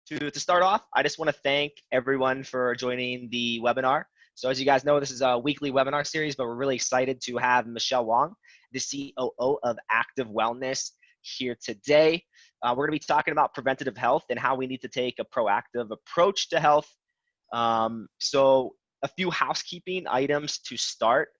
To start off, I just want to thank everyone for joining the webinar. So as you guys know, this is a weekly webinar series, but we're really excited to have Michele Wong, the COO of Active Wellness, here today. We're going to be talking about preventative health and how we need to take a proactive approach to health. So a few housekeeping items to start.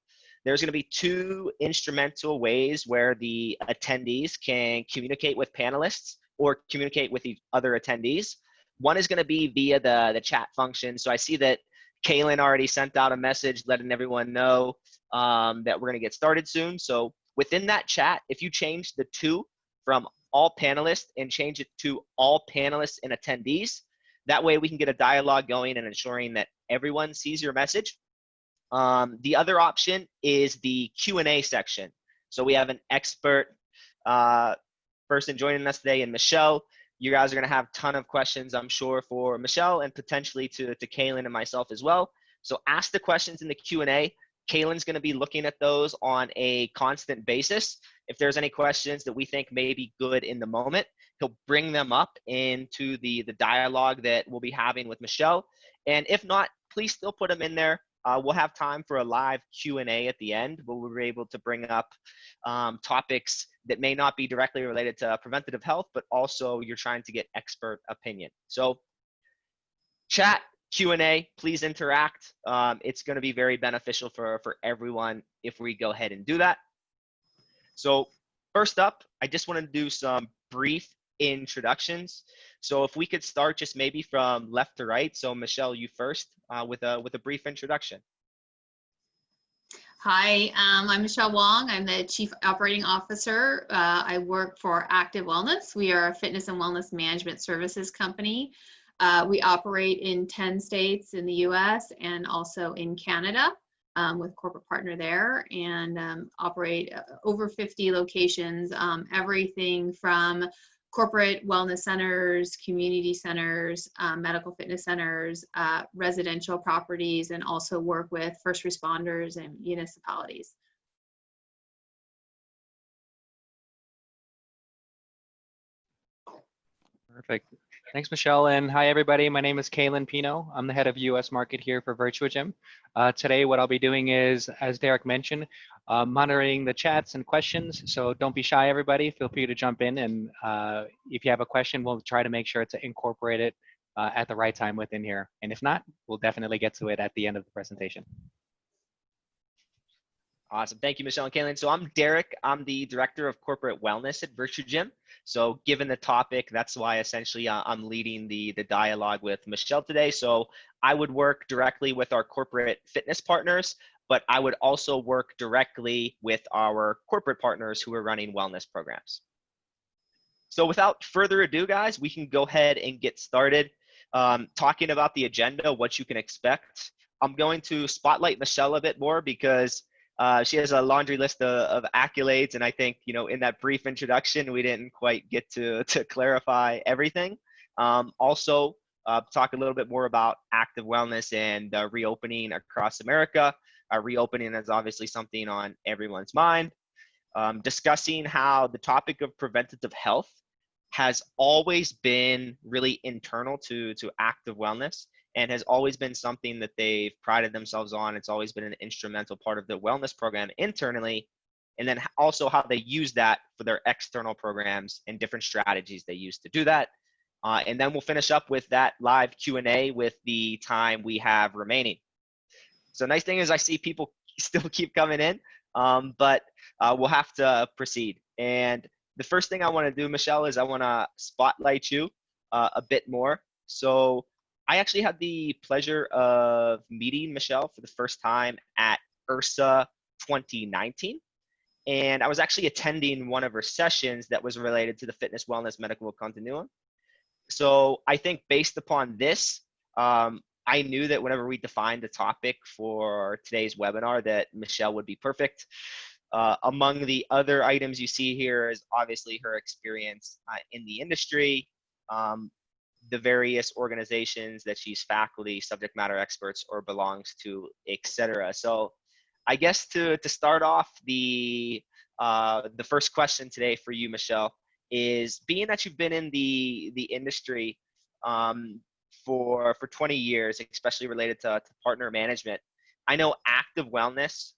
There's going to be two instrumental ways where the attendees can communicate with panelists or communicate with each other attendees. One is going to be via the chat function. So I see that Kalen already sent out a message letting everyone know that we're going to get started soon. So within that chat, if you change the two from all panelists and change it to all panelists and attendees, that way we can get a dialogue going and ensuring that everyone sees your message. The other option is the Q&A section. So we have an expert person joining us today in Michele. You guys are going to have a ton of questions, I'm sure, for Michele and potentially to Kalen and myself as well. So ask the questions in the Q&A. Kalen's going to be looking at those on a constant basis. If there's any questions that we think may be good in the moment, he'll bring them up into the dialogue that we'll be having with Michele. And if not, please still put them in there. We'll have time for a live Q&A at the end where we're able to bring up topics that may not be directly related to preventative health, but also you're trying to get expert opinion. So chat, Q&A, please interact. It's going to be very beneficial for everyone if we go ahead and do that. So first up, I just want to do some brief introductions. So if we could start just maybe from left to right. So Michele, you first with a brief introduction. Hi, I'm Michele Wong. I'm the Chief Operating Officer. I work for Active Wellness. We are a fitness and wellness management services company. We operate in 10 states in the US and also in Canada with corporate partner there, and operate over 50 locations, everything from corporate wellness centers, community centers, medical fitness centers, residential properties, and also work with first responders and municipalities. Perfect. Thanks, Michele. And hi, everybody. My name is Kalen Pino. I'm the head of US market here for Virtuagym. Today, what I'll be doing is, as Derek mentioned, monitoring the chats and questions. So don't be shy, everybody. Feel free to jump in. And if you have a question, we'll try to make sure to incorporate it at the right time within here. And if not, we'll definitely get to it at the end of the presentation. Awesome. Thank you, Michele and Kalen. So I'm Derek. I'm the Director of Corporate Wellness at Virtuagym. So given the topic, that's why essentially I'm leading the dialogue with Michele today. So I would work directly with our corporate fitness partners, but I would also work directly with our corporate partners who are running wellness programs. So without further ado, guys, we can go ahead and get started talking about the agenda, what you can expect. I'm going to spotlight Michele a bit more because she has a laundry list of accolades, and I think, you know, in that brief introduction, we didn't quite get to clarify everything. Also, talk a little bit more about active wellness and reopening across America. Reopening is obviously something on everyone's mind. Discussing how the topic of preventative health has always been really internal to active wellness, and has always been something that they've prided themselves on. It's always been an instrumental part of the wellness program internally, and then also how they use that for their external programs and different strategies they use to do that. And then we'll finish up with that live Q&A with the time we have remaining. So nice thing is I see people still keep coming in, but we'll have to proceed. And the first thing I want to do, Michele, is I want to spotlight you a bit more. So I actually had the pleasure of meeting Michele for the first time at URSA 2019. And I was actually attending one of her sessions that was related to the fitness, wellness, medical continuum. So I think based upon this, I knew that whenever we defined the topic for today's webinar, that Michele would be perfect. Among the other items you see here is obviously her experience in the industry, the various organizations that she's faculty, subject matter experts, or belongs to, etc. So I guess to start off, the first question today for you, Michele, is being that you've been in the industry for 20 years, especially related to partner management. I know active wellness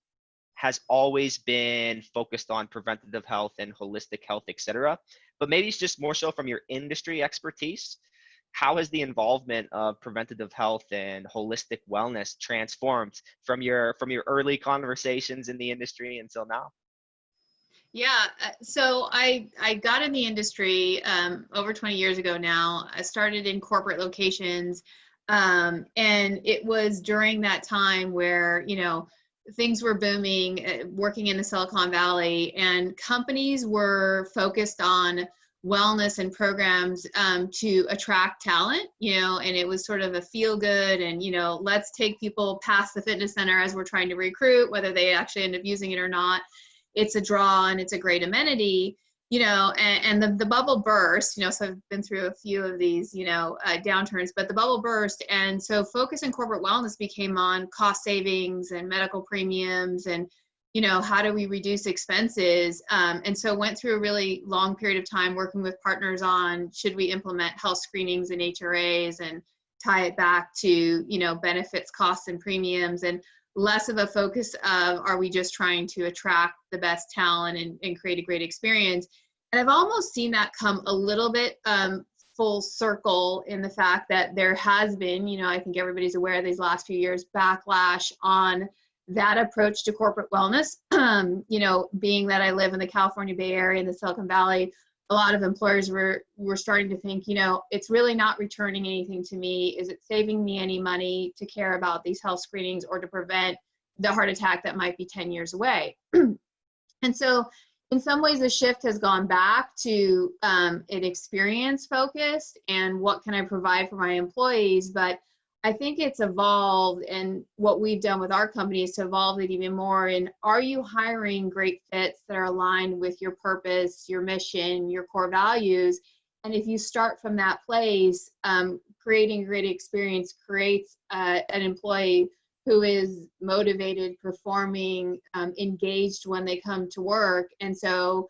has always been focused on preventative health and holistic health, et cetera. But maybe it's just more so from your industry expertise. How has the involvement of preventative health and holistic wellness transformed from your early conversations in the industry until now? Yeah, so I got in the industry over 20 years ago now. I started in corporate locations, and it was during that time where, you know, things were booming, working in the Silicon Valley, and companies were focused on wellness and programs to attract talent, you know, and it was sort of a feel good and, you know, let's take people past the fitness center as we're trying to recruit, whether they actually end up using it or not. It's a draw and it's a great amenity, you know, and the bubble burst, you know, so I've been through a few of these, you know, downturns, but the bubble burst. And so focus in corporate wellness became on cost savings and medical premiums and, you know, how do we reduce expenses? And so went through a really long period of time working with partners on, should we implement health screenings and HRAs and tie it back to, you know, benefits, costs and premiums, and less of a focus of, are we just trying to attract the best talent and create a great experience? And I've almost seen that come a little bit full circle in the fact that there has been, you know, I think everybody's aware these last few years, backlash on that approach to corporate wellness. You know, being that I live in the California Bay Area and the Silicon Valley, a lot of employers were starting to think, you know, it's really not returning anything to me. Is it saving me any money to care about these health screenings or to prevent the heart attack that might be 10 years away? And so in some ways, the shift has gone back to an experience focused and what can I provide for my employees? But I think it's evolved, and what we've done with our company is to evolve it even more in, are you hiring great fits that are aligned with your purpose, your mission, your core values? And if you start from that place, creating a great experience creates an employee who is motivated, performing, engaged when they come to work. And so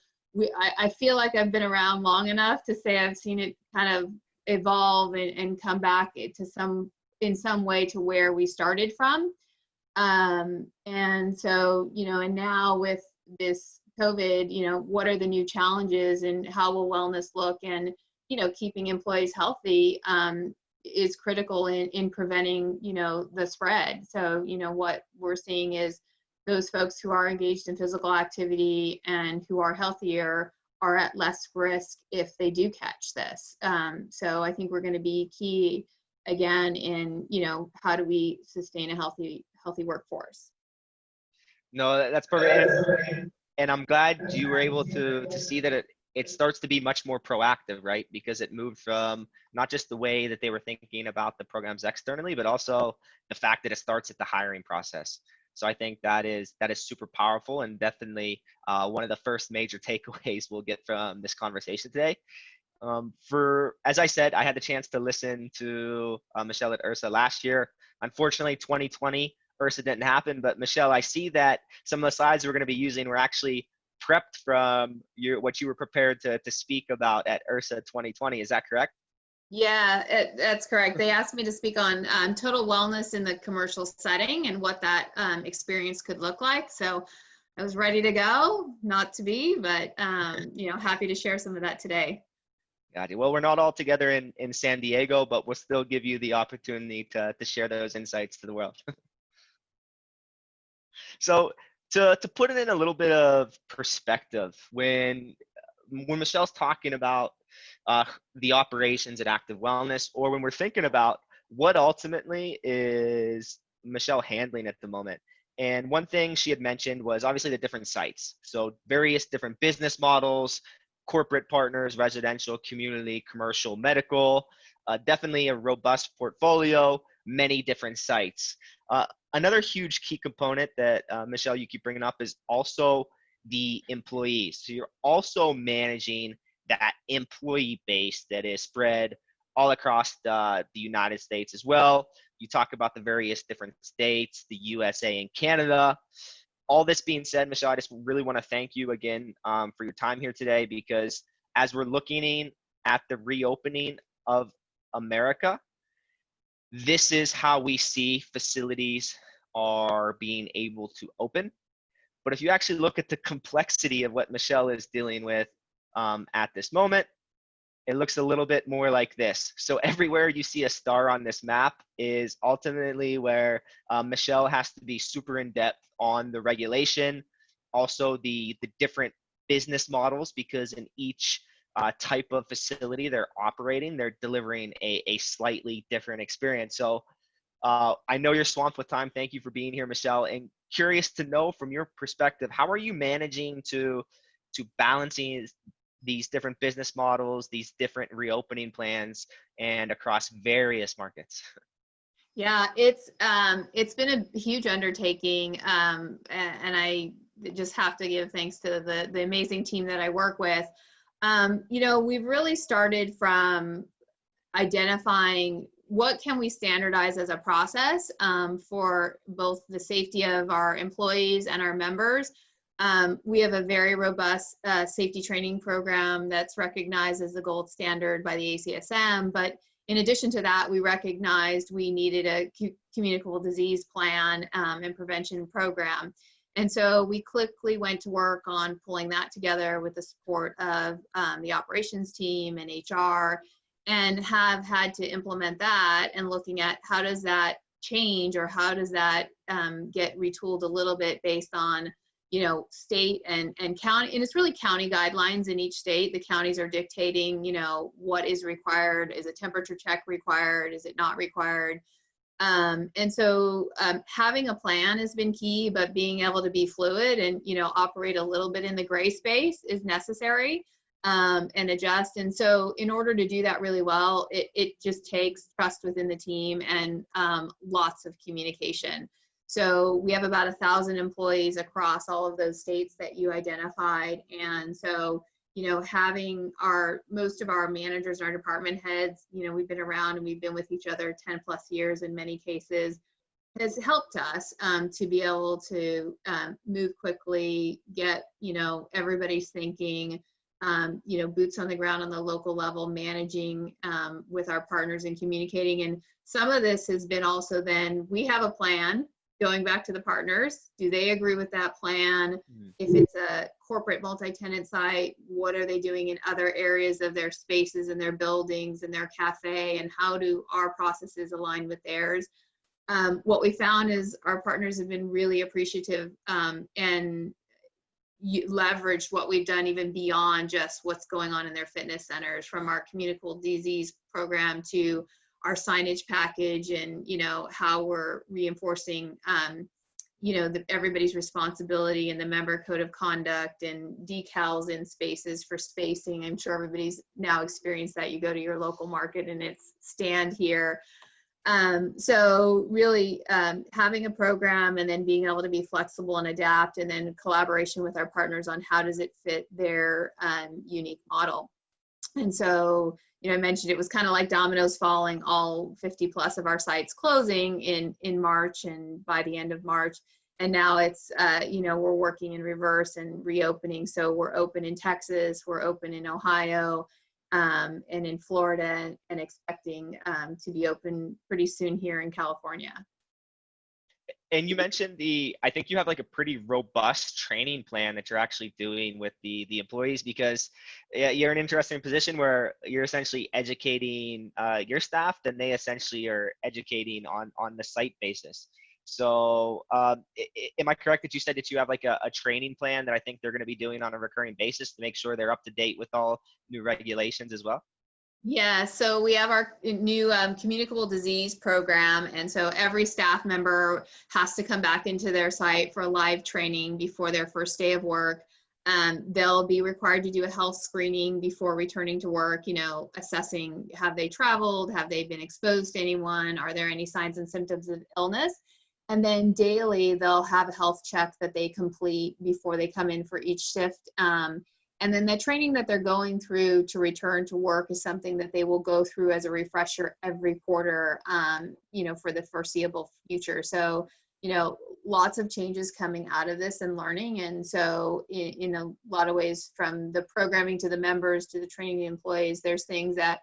I feel like I've been around long enough to say I've seen it kind of evolve and come back to in some way to where we started from. And so, you know, and now with this COVID, you know, what are the new challenges and how will wellness look? And, you know, keeping employees healthy is critical in preventing, you know, the spread. So, you know, what we're seeing is those folks who are engaged in physical activity and who are healthier are at less risk if they do catch this. So I think we're going to be key again in, you know, how do we sustain a healthy workforce? No, that's perfect. And I'm glad you were able to see that it starts to be much more proactive, right? Because it moved from not just the way that they were thinking about the programs externally, but also the fact that it starts at the hiring process. So I think that is super powerful and definitely one of the first major takeaways we'll get from this conversation today. As I said, I had the chance to listen to Michele at IHRSA last year. Unfortunately, 2020, IHRSA didn't happen, but Michele, I see that some of the slides we're going to be using were actually prepped from what you were prepared to speak about at IHRSA 2020. Is that correct? Yeah, that's correct. They asked me to speak on total wellness in the commercial setting and what that experience could look like. So I was ready to go, not to be, but you know, happy to share some of that today. Got you. Well, we're not all together in San Diego, but we'll still give you the opportunity to share those insights to the world. So to put it in a little bit of perspective, when Michelle's talking about the operations at Active Wellness, or when we're thinking about what ultimately is Michele handling at the moment. And one thing she had mentioned was obviously the different sites. So various different business models, corporate partners, residential, community, commercial, medical, definitely a robust portfolio, many different sites. Another huge key component that Michele, you keep bringing up is also the employees. So you're also managing that employee base that is spread all across the United States as well. You talk about the various different states, the USA and Canada. All this being said, Michele, I just really want to thank you again for your time here today, because as we're looking at the reopening of America, this is how we see facilities are being able to open. But if you actually look at the complexity of what Michele is dealing with at this moment, it looks a little bit more like this. So everywhere you see a star on this map is ultimately where Michele has to be super in depth on the regulation, also the different business models, because in each type of facility they're operating, they're delivering a slightly different experience. So I know you're swamped with time. Thank you for being here, Michele. And curious to know from your perspective, how are you managing to balancing these different business models, these different reopening plans, and across various markets? Yeah, it's been a huge undertaking, and I just have to give thanks to the amazing team that I work with. We've really started from identifying what can we standardize as a process for both the safety of our employees and our members. We have a very robust safety training program that's recognized as the gold standard by the ACSM, but in addition to that, we recognized we needed a communicable disease plan and prevention program. And so we quickly went to work on pulling that together with the support of the operations team and HR, and have had to implement that and looking at how does that change, or how does that get retooled a little bit based on state and county. And it's really county guidelines in each state. The counties are dictating what is required. Is a temperature check required? Is it not required? And so having a plan has been key, but being able to be fluid and operate a little bit in the gray space is necessary, and adjust. And so in order to do that really well, it just takes trust within the team and lots of communication. So we have about 1,000 employees across all of those states that you identified. And so, having most of our managers and our department heads, we've been around and we've been with each other 10 plus years in many cases, has helped us to be able to move quickly, get, everybody's thinking, boots on the ground on the local level, managing with our partners and communicating. And some of this has been also then we have a plan. Going back to the partners, do they agree with that plan? If it's a corporate multi-tenant site, what are they doing in other areas of their spaces and their buildings and their cafe, and how do our processes align with theirs? What we found is our partners have been really appreciative and leveraged what we've done even beyond just what's going on in their fitness centers, from our communicable disease program to our signage package, and how we're reinforcing everybody's responsibility and the member code of conduct and decals in spaces for spacing. I'm sure everybody's now experienced that. You go to your local market and it's stand here. So really having a program and then being able to be flexible and adapt, and then collaboration with our partners on how does it fit their unique model. And so, I mentioned it was kind of like dominoes falling, all 50 plus of our sites closing in March and by the end of March. And now it's, we're working in reverse and reopening. So we're open in Texas, we're open in Ohio, and in Florida, and expecting to be open pretty soon here in California. And you mentioned I think you have like a pretty robust training plan that you're actually doing with the employees, because you're in an interesting position where you're essentially educating your staff, then they essentially are educating on the site basis. So am I correct that you said that you have like a training plan that I think they're going to be doing on a recurring basis to make sure they're up to date with all new regulations as well? Yeah, so we have our new communicable disease program, and so every staff member has to come back into their site for live training before their first day of work. They'll be required to do a health screening before returning to work, assessing, have they traveled, have they been exposed to anyone, are there any signs and symptoms of illness? And then daily, they'll have a health check that they complete before they come in for each shift. And then the training that they're going through to return to work is something that they will go through as a refresher every quarter, for the foreseeable future. So, lots of changes coming out of this and learning. And so in a lot of ways, from the programming to the members to the training the employees, there's things that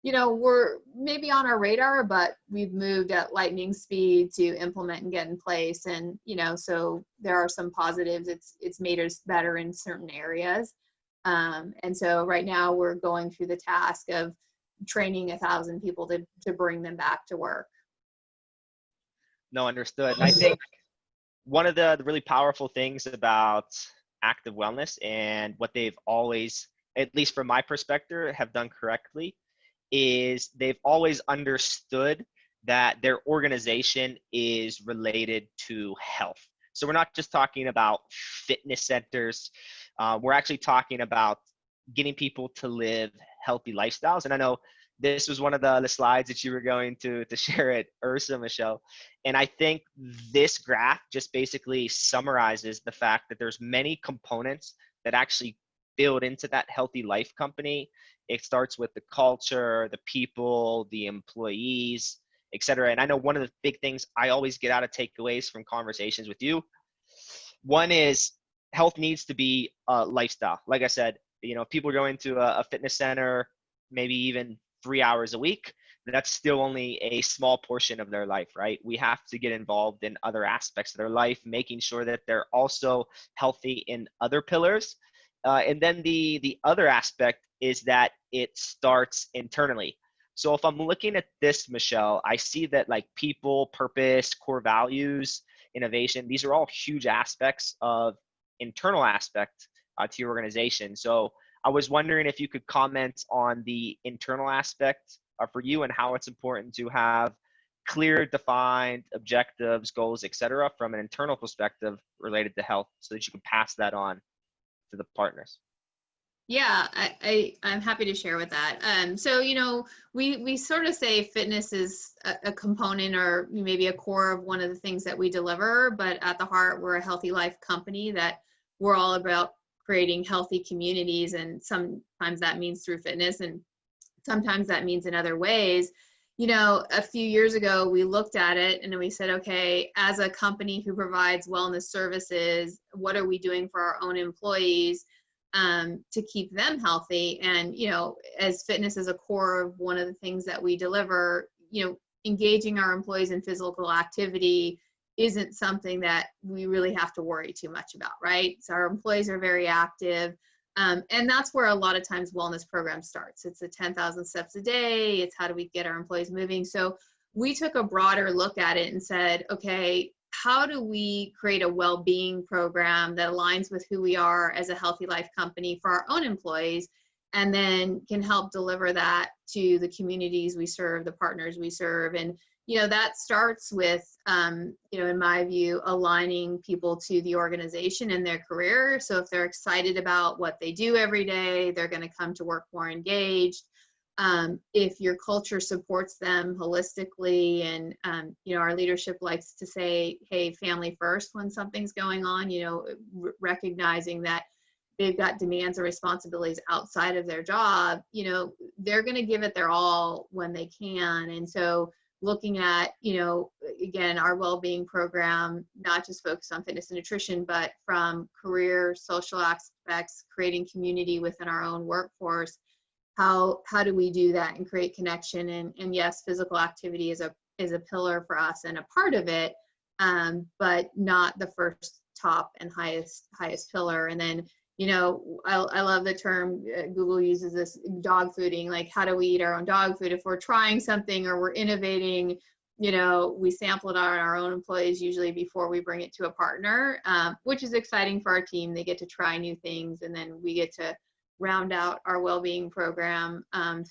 we're maybe on our radar, but we've moved at lightning speed to implement and get in place. And, so there are some positives. It's made us better in certain areas. And so right now we're going through the task of training 1,000 people to bring them back to work. No, understood. And I think one of the really powerful things about active wellness and what they've always, at least from my perspective, have done correctly is they've always understood that their organization is related to health. So we're not just talking about fitness centers. We're actually talking about getting people to live healthy lifestyles. And I know this was one of the slides that you were going to share at URSA, Michele. And I think this graph just basically summarizes the fact that there's many components that actually build into that healthy life company. It starts with the culture, the people, the employees, et cetera. And I know one of the big things I always get out of takeaways from conversations with you, one is health needs to be a lifestyle. Like I said, if people are going to a fitness center, maybe even 3 hours a week, that's still only a small portion of their life, right? We have to get involved in other aspects of their life, making sure that they're also healthy in other pillars. And then the other aspect is that it starts internally. So if I'm looking at this, Michele, I see that like people, purpose, core values, innovation, these are all huge aspects of internal aspect to your organization. So I was wondering if you could comment on the internal aspect for you and how it's important to have clear, defined objectives, goals, et cetera, from an internal perspective related to health so that you can pass that on to the partners. Yeah, I'm happy to share with that. So, we sort of say fitness is a component or maybe a core of one of the things that we deliver, but at the heart, we're a healthy life company that we're all about creating healthy communities. And sometimes that means through fitness and sometimes that means in other ways. A few years ago, we looked at it and we said, okay, as a company who provides wellness services, what are we doing for our own employees to keep them healthy? And, as fitness is a core of one of the things that we deliver, engaging our employees in physical activity isn't something that we really have to worry too much about, right? So our employees are very active. And that's where a lot of times wellness program starts. It's a 10,000 steps a day. It's how do we get our employees moving? So we took a broader look at it and said, okay, how do we create a well-being program that aligns with who we are as a healthy life company for our own employees, and then can help deliver that to the communities we serve, the partners we serve. And that starts with, in my view, aligning people to the organization and their career. So if they're excited about what they do every day, they're going to come to work more engaged. If your culture supports them holistically, and, our leadership likes to say, hey, family first when something's going on, recognizing that they've got demands or responsibilities outside of their job, they're going to give it their all when they can. And so looking at, again, our well-being program, not just focused on fitness and nutrition, but from career, social aspects, creating community within our own workforce. How do we do that and create connection? And yes, physical activity is a pillar for us and a part of it, but not the first top and highest pillar. And then, I love the term Google uses, this dog fooding. Like, how do we eat our own dog food? If we're trying something or we're innovating, we sample it on our own employees usually before we bring it to a partner, which is exciting for our team. They get to try new things, and then we get to round out our well-being program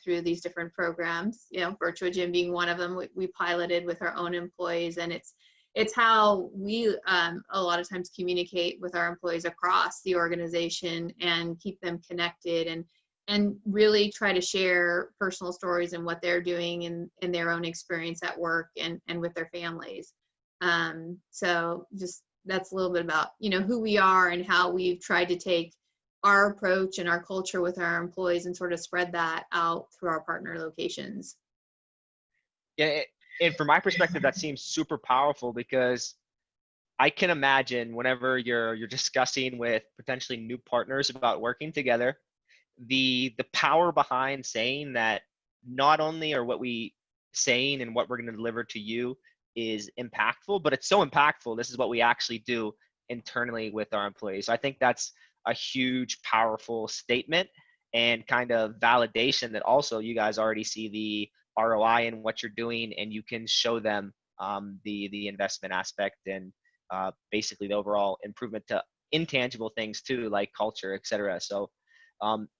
through these different programs. Virtuagym being one of them, we piloted with our own employees, and it's how we a lot of times communicate with our employees across the organization and keep them connected and really try to share personal stories and what they're doing in their own experience at work and with their families. So just that's a little bit about, who we are and how we've tried to take our approach and our culture with our employees and sort of spread that out through our partner locations. Yeah. And from my perspective, that seems super powerful, because I can imagine whenever you're discussing with potentially new partners about working together, the power behind saying that not only are what we saying and what we're going to deliver to you is impactful, but it's so impactful. This is what we actually do internally with our employees. So I think that's a huge, powerful statement and kind of validation that also you guys already see the ROI in what you're doing, and you can show them the investment aspect and basically the overall improvement to intangible things too, like culture, etc. So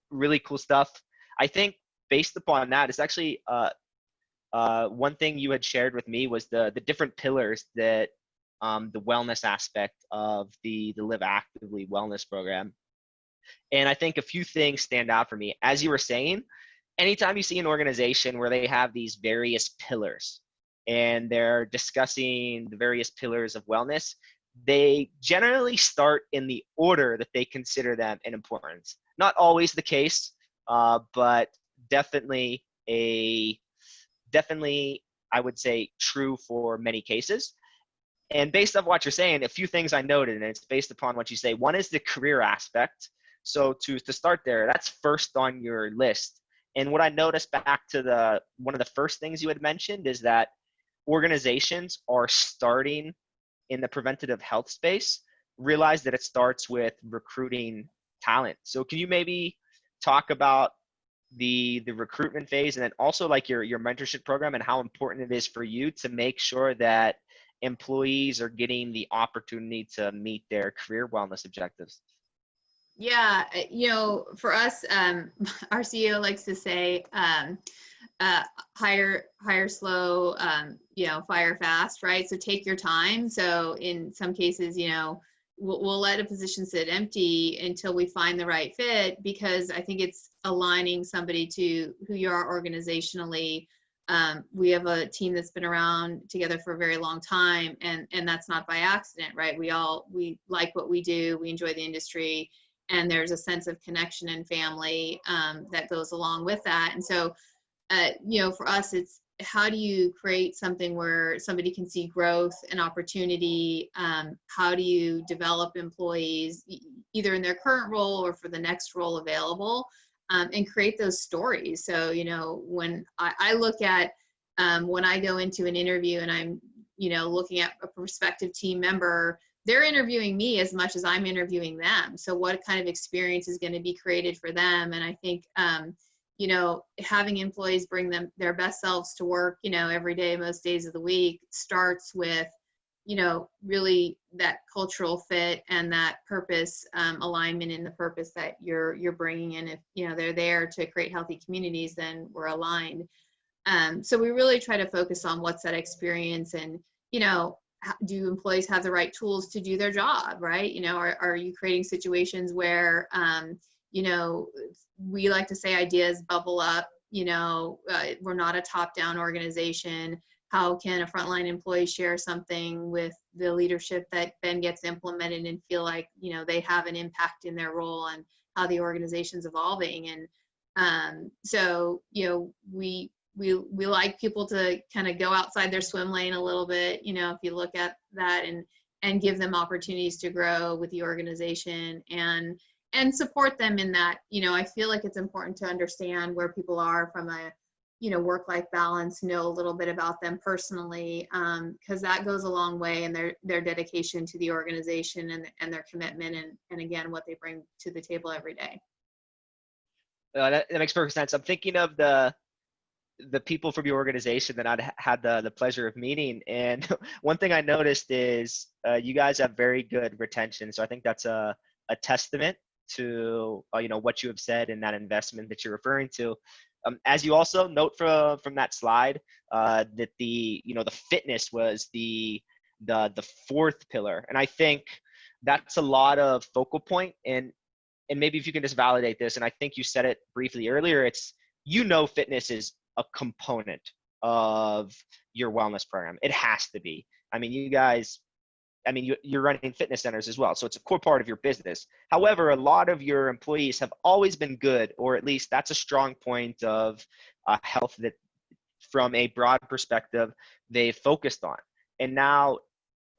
really cool stuff. I think based upon that, it's actually one thing you had shared with me was the different pillars that the wellness aspect of the Live Actively wellness program. And I think a few things stand out for me. As you were saying, anytime you see an organization where they have these various pillars and they're discussing the various pillars of wellness, they generally start in the order that they consider them in importance. Not always the case, but definitely I would say true for many cases. And based on what you're saying, a few things I noted, and it's based upon what you say. One is the career aspect. So to start there, that's first on your list. And what I noticed back to one of the first things you had mentioned is that organizations are starting in the preventative health space, realize that it starts with recruiting talent. So can you maybe talk about the recruitment phase, and then also like your mentorship program and how important it is for you to make sure that employees are getting the opportunity to meet their career wellness objectives? Yeah, for us, our CEO likes to say, hire slow, fire fast, right? So take your time. So in some cases, we'll let a position sit empty until we find the right fit, because I think it's aligning somebody to who you are organizationally. We have a team that's been around together for a very long time, and that's not by accident, right? We like what we do, we enjoy the industry, and there's a sense of connection and family that goes along with that. And so, for us, it's how do you create something where somebody can see growth and opportunity? How do you develop employees either in their current role or for the next role available, and create those stories? So, when I look at when I go into an interview and I'm, looking at a prospective team member, they're interviewing me as much as I'm interviewing them. So what kind of experience is going to be created for them? And I think, having employees bring their best selves to work, every day, most days of the week, starts with, really that cultural fit and that purpose alignment in the purpose that you're bringing in. If, they're there to create healthy communities, then we're aligned. So we really try to focus on what's that experience, and, do employees have the right tools to do their job, right? Are you creating situations where, we like to say ideas bubble up, we're not a top-down organization. How can a frontline employee share something with the leadership that then gets implemented and feel like, they have an impact in their role and how the organization's evolving? And so, we like people to kind of go outside their swim lane a little bit, if you look at that, and give them opportunities to grow with the organization and support them in that. I feel like it's important to understand where people are from a, work-life balance, know a little bit about them personally, because that goes a long way in their dedication to the organization and their commitment and again, what they bring to the table every day. That makes perfect sense. I'm thinking of the people from your organization that I'd had the pleasure of meeting. And one thing I noticed is you guys have very good retention. So I think that's a testament to, what you have said and that investment that you're referring to. As you also note from that slide, that the fitness was the fourth pillar. And I think that's a lot of focal point. And maybe if you can just validate this, and I think you said it briefly earlier, it's, fitness is a component of your wellness program. It has to be. I mean, you guys, you're running fitness centers as well, so it's a core part of your business. However, a lot of your employees have always been good, or at least that's a strong point of health that, from a broad perspective, they've focused on. And now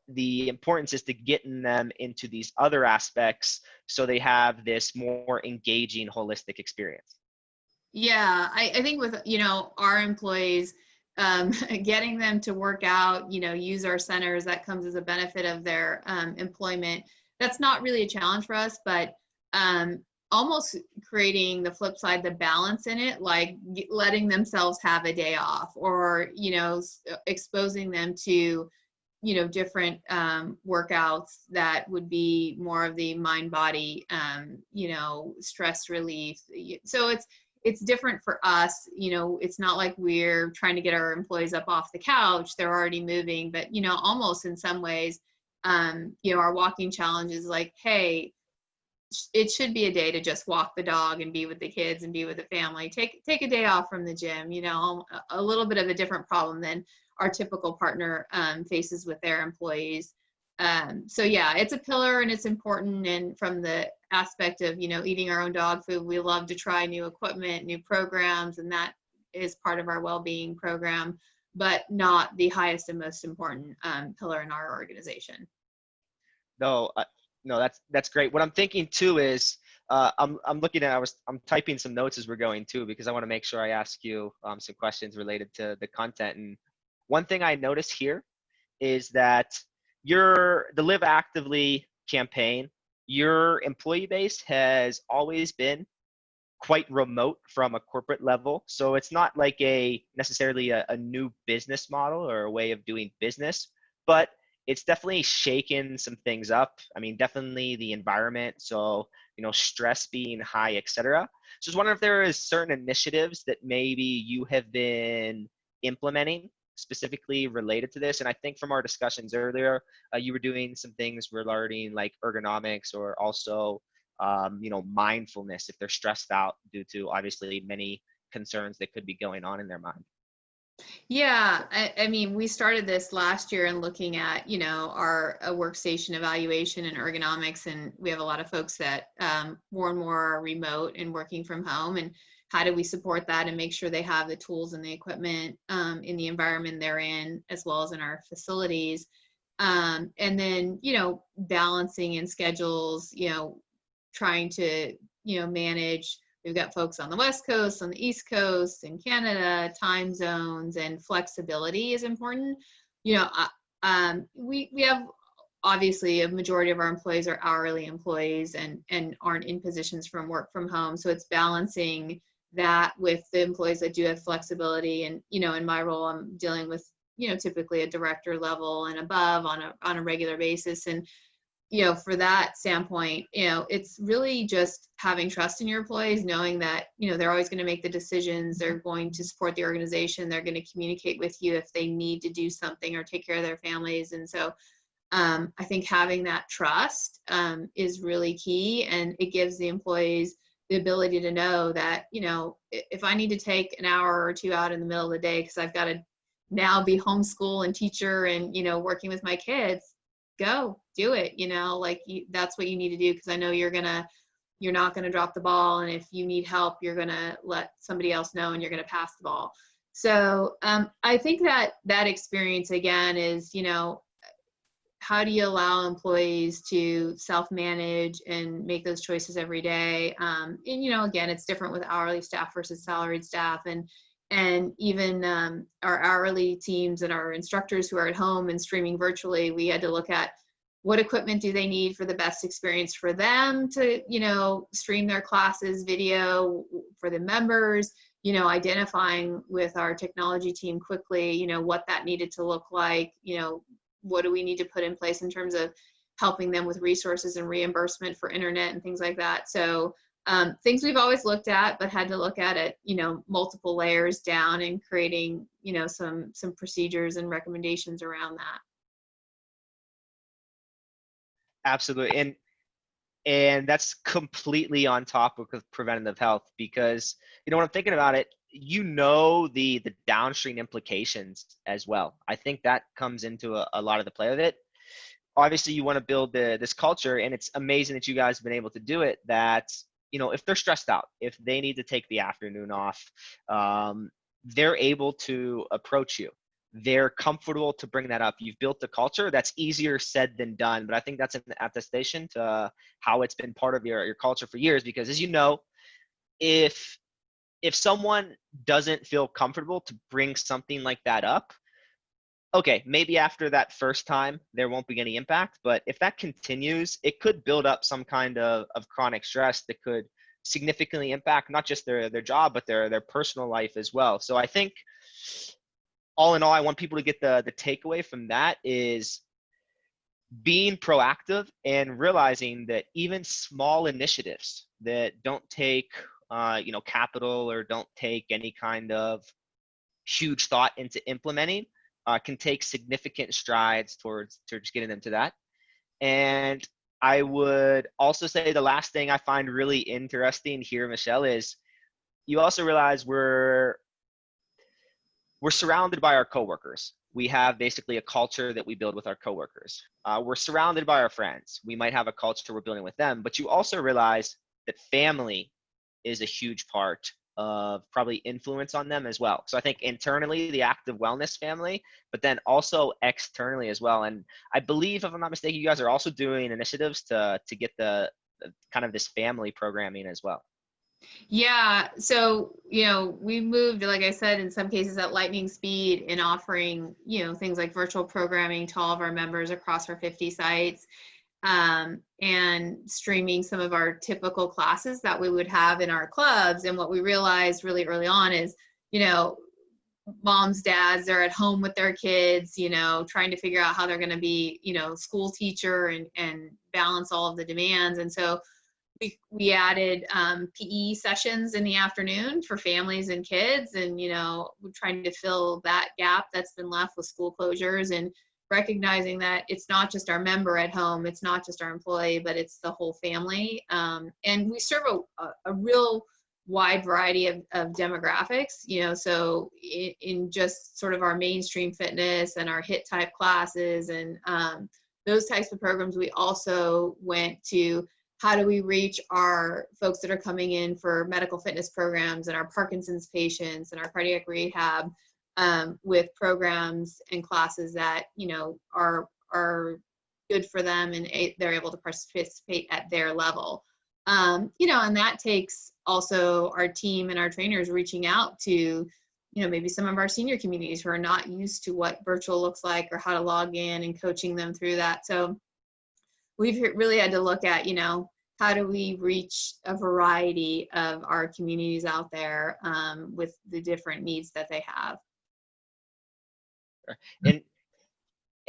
the importance is to getting them into these other aspects so they have this more engaging, holistic experience. Yeah, I think with, our employees, getting them to work out, use our centers, that comes as a benefit of their employment. That's not really a challenge for us, but almost creating the flip side, the balance in it, like letting themselves have a day off, or, exposing them to, different workouts that would be more of the mind body, stress relief. So it's different for us. It's not like we're trying to get our employees up off the couch. They're already moving, but, almost in some ways, our walking challenge is like, hey, it should be a day to just walk the dog and be with the kids and be with the family. Take a day off from the gym, a little bit of a different problem than our typical partner faces with their employees. So yeah, it's a pillar and it's important. And from the aspect of, eating our own dog food, we love to try new equipment, new programs, and that is part of our well-being program, but not the highest and most important pillar in our organization. No, no, that's great. What I'm thinking too is I'm looking at I'm typing some notes as we're going too, because I want to make sure I ask you some questions related to the content. And one thing I notice here is that the Live Actively campaign, your employee base has always been quite remote from a corporate level. So it's not like necessarily a new business model or a way of doing business, but it's definitely shaken some things up. I mean, definitely the environment. So, stress being high, et cetera. So I was wondering if there is certain initiatives that maybe you have been implementing specifically related to this. And I think from our discussions earlier, you were doing some things regarding like ergonomics, or also mindfulness if they're stressed out due to obviously many concerns that could be going on in their mind. Yeah, I mean, we started this last year and looking at, our workstation evaluation and ergonomics, and we have a lot of folks that more and more are remote and working from home, and how do we support that and make sure they have the tools and the equipment in the environment they're in, as well as in our facilities. And then, balancing in schedules, trying to, manage. We've got folks on the West Coast, on the East Coast, in Canada, time zones, and flexibility is important. We have obviously a majority of our employees are hourly employees and aren't in positions from work from home. So it's balancing that with the employees that do have flexibility. And, in my role, I'm dealing with, typically a director level and above on a regular basis. And for that standpoint, it's really just having trust in your employees, knowing that, they're always going to make the decisions. They're going to support the organization. They're going to communicate with you if they need to do something or take care of their families. And so I think having that trust is really key. And it gives the employees the ability to know that, if I need to take an hour or two out in the middle of the day, because I've got to now be homeschool and teacher and, working with my kids, go do it. That's what you need to do, because I know you're not going to drop the ball. And if you need help, you're going to let somebody else know and you're going to pass the ball. So I think that experience again is, how do you allow employees to self-manage and make those choices every day? And, again, it's different with hourly staff versus salaried staff. And even our hourly teams and our instructors who are at home and streaming virtually, we had to look at what equipment do they need for the best experience for them to, stream their classes, video for the members, identifying with our technology team quickly, what that needed to look like, what do we need to put in place in terms of helping them with resources and reimbursement for internet and things like that. So things we've always looked at, but had to look at it, multiple layers down, and creating, some procedures and recommendations around that. Absolutely. And that's completely on topic with preventative health, because, when I'm thinking about it, the downstream implications as well. I think that comes into a lot of the play of it. Obviously, you want to build this culture, and it's amazing that you guys have been able to do it, that, if they're stressed out, if they need to take the afternoon off, they're able to approach you. They're comfortable to bring that up. You've built the culture. That's easier said than done, but I think that's an attestation to how it's been part of your culture for years, because as you know, if if someone doesn't feel comfortable to bring something like that up, okay, maybe after that first time, there won't be any impact. But if that continues, it could build up some kind of chronic stress that could significantly impact not just their job, but their personal life as well. So I think all in all, I want people to get the takeaway from that is being proactive and realizing that even small initiatives that don't take capital or don't take any kind of huge thought into implementing can take significant strides towards getting them to that. And I would also say the last thing I find really interesting here, Michele, is you also realize we're surrounded by our coworkers. We have basically a culture that we build with our coworkers. We're surrounded by our friends. We might have a culture we're building with them, but you also realize that family is a huge part of probably influence on them as well. So I think internally, the active wellness family, but then also externally as well. And I believe, if I'm not mistaken, you guys are also doing initiatives to get the kind of this family programming as well. Yeah, so, we moved, like I said, in some cases at lightning speed in offering, things like virtual programming to all of our members across our 50 sites, and streaming some of our typical classes that we would have in our clubs. And what we realized really early on is, moms, dads, they're at home with their kids, trying to figure out how they're going to be, school teacher and balance all of the demands. And so we added PE sessions in the afternoon for families and kids, and we're trying to fill that gap that's been left with school closures, and recognizing that it's not just our member at home, it's not just our employee, but it's the whole family. And we serve a real wide variety of demographics, so in just sort of our mainstream fitness and our HIIT type classes and those types of programs, we also went to how do we reach our folks that are coming in for medical fitness programs and our Parkinson's patients and our cardiac rehab, with programs and classes that, are good for them and they're able to participate at their level. And that takes also our team and our trainers reaching out to, maybe some of our senior communities who are not used to what virtual looks like or how to log in, and coaching them through that. So we've really had to look at, how do we reach a variety of our communities out there with the different needs that they have. And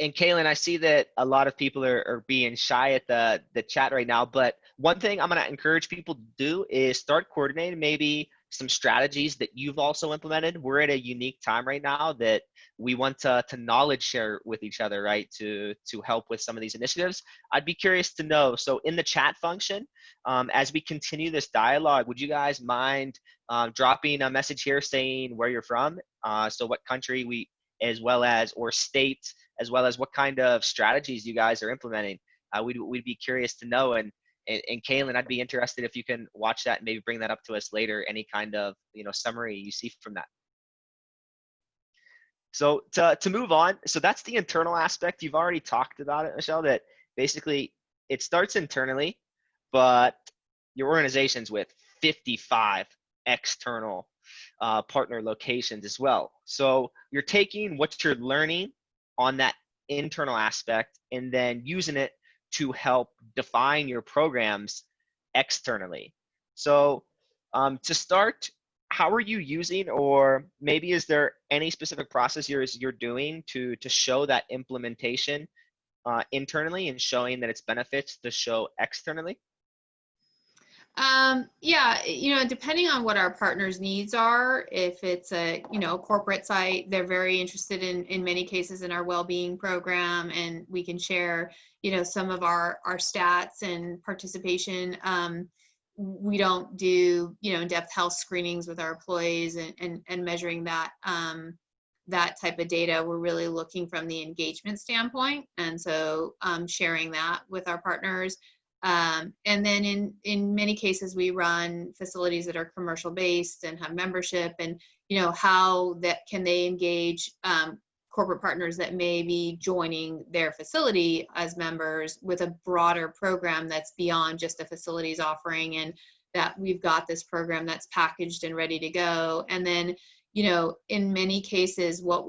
Kalen, I see that a lot of people are being shy at the chat right now, but one thing I'm going to encourage people to do is start coordinating maybe some strategies that you've also implemented. We're at a unique time right now that we want to knowledge share with each other, right? To help with some of these initiatives. I'd be curious to know, so in the chat function, as we continue this dialogue, would you guys mind dropping a message here saying where you're from? So what country as well as, or state, as well as what kind of strategies you guys are implementing. We'd be curious to know. And Kalen, I'd be interested if you can watch that and maybe bring that up to us later, any kind of summary you see from that. So to move on, so that's the internal aspect. You've already talked about it, Michele, that basically it starts internally, but your organization's with 55 external partner locations as well. So you're taking what you're learning on that internal aspect and then using it to help define your programs externally. So to start, how are you using, or maybe is there any specific process you're doing to show that implementation internally and showing that it's benefits to show externally? Yeah, depending on what our partners' needs are, if it's a, corporate site, they're very interested in many cases in our well-being program, and we can share, some of our stats and participation. We don't do, in-depth health screenings with our employees and measuring that, that type of data. We're really looking from the engagement standpoint. And so sharing that with our partners. And then in many cases, we run facilities that are commercial based and have membership, and, how that can they engage corporate partners that may be joining their facility as members with a broader program that's beyond just the facilities offering. And that we've got this program that's packaged and ready to go. And then, in many cases, what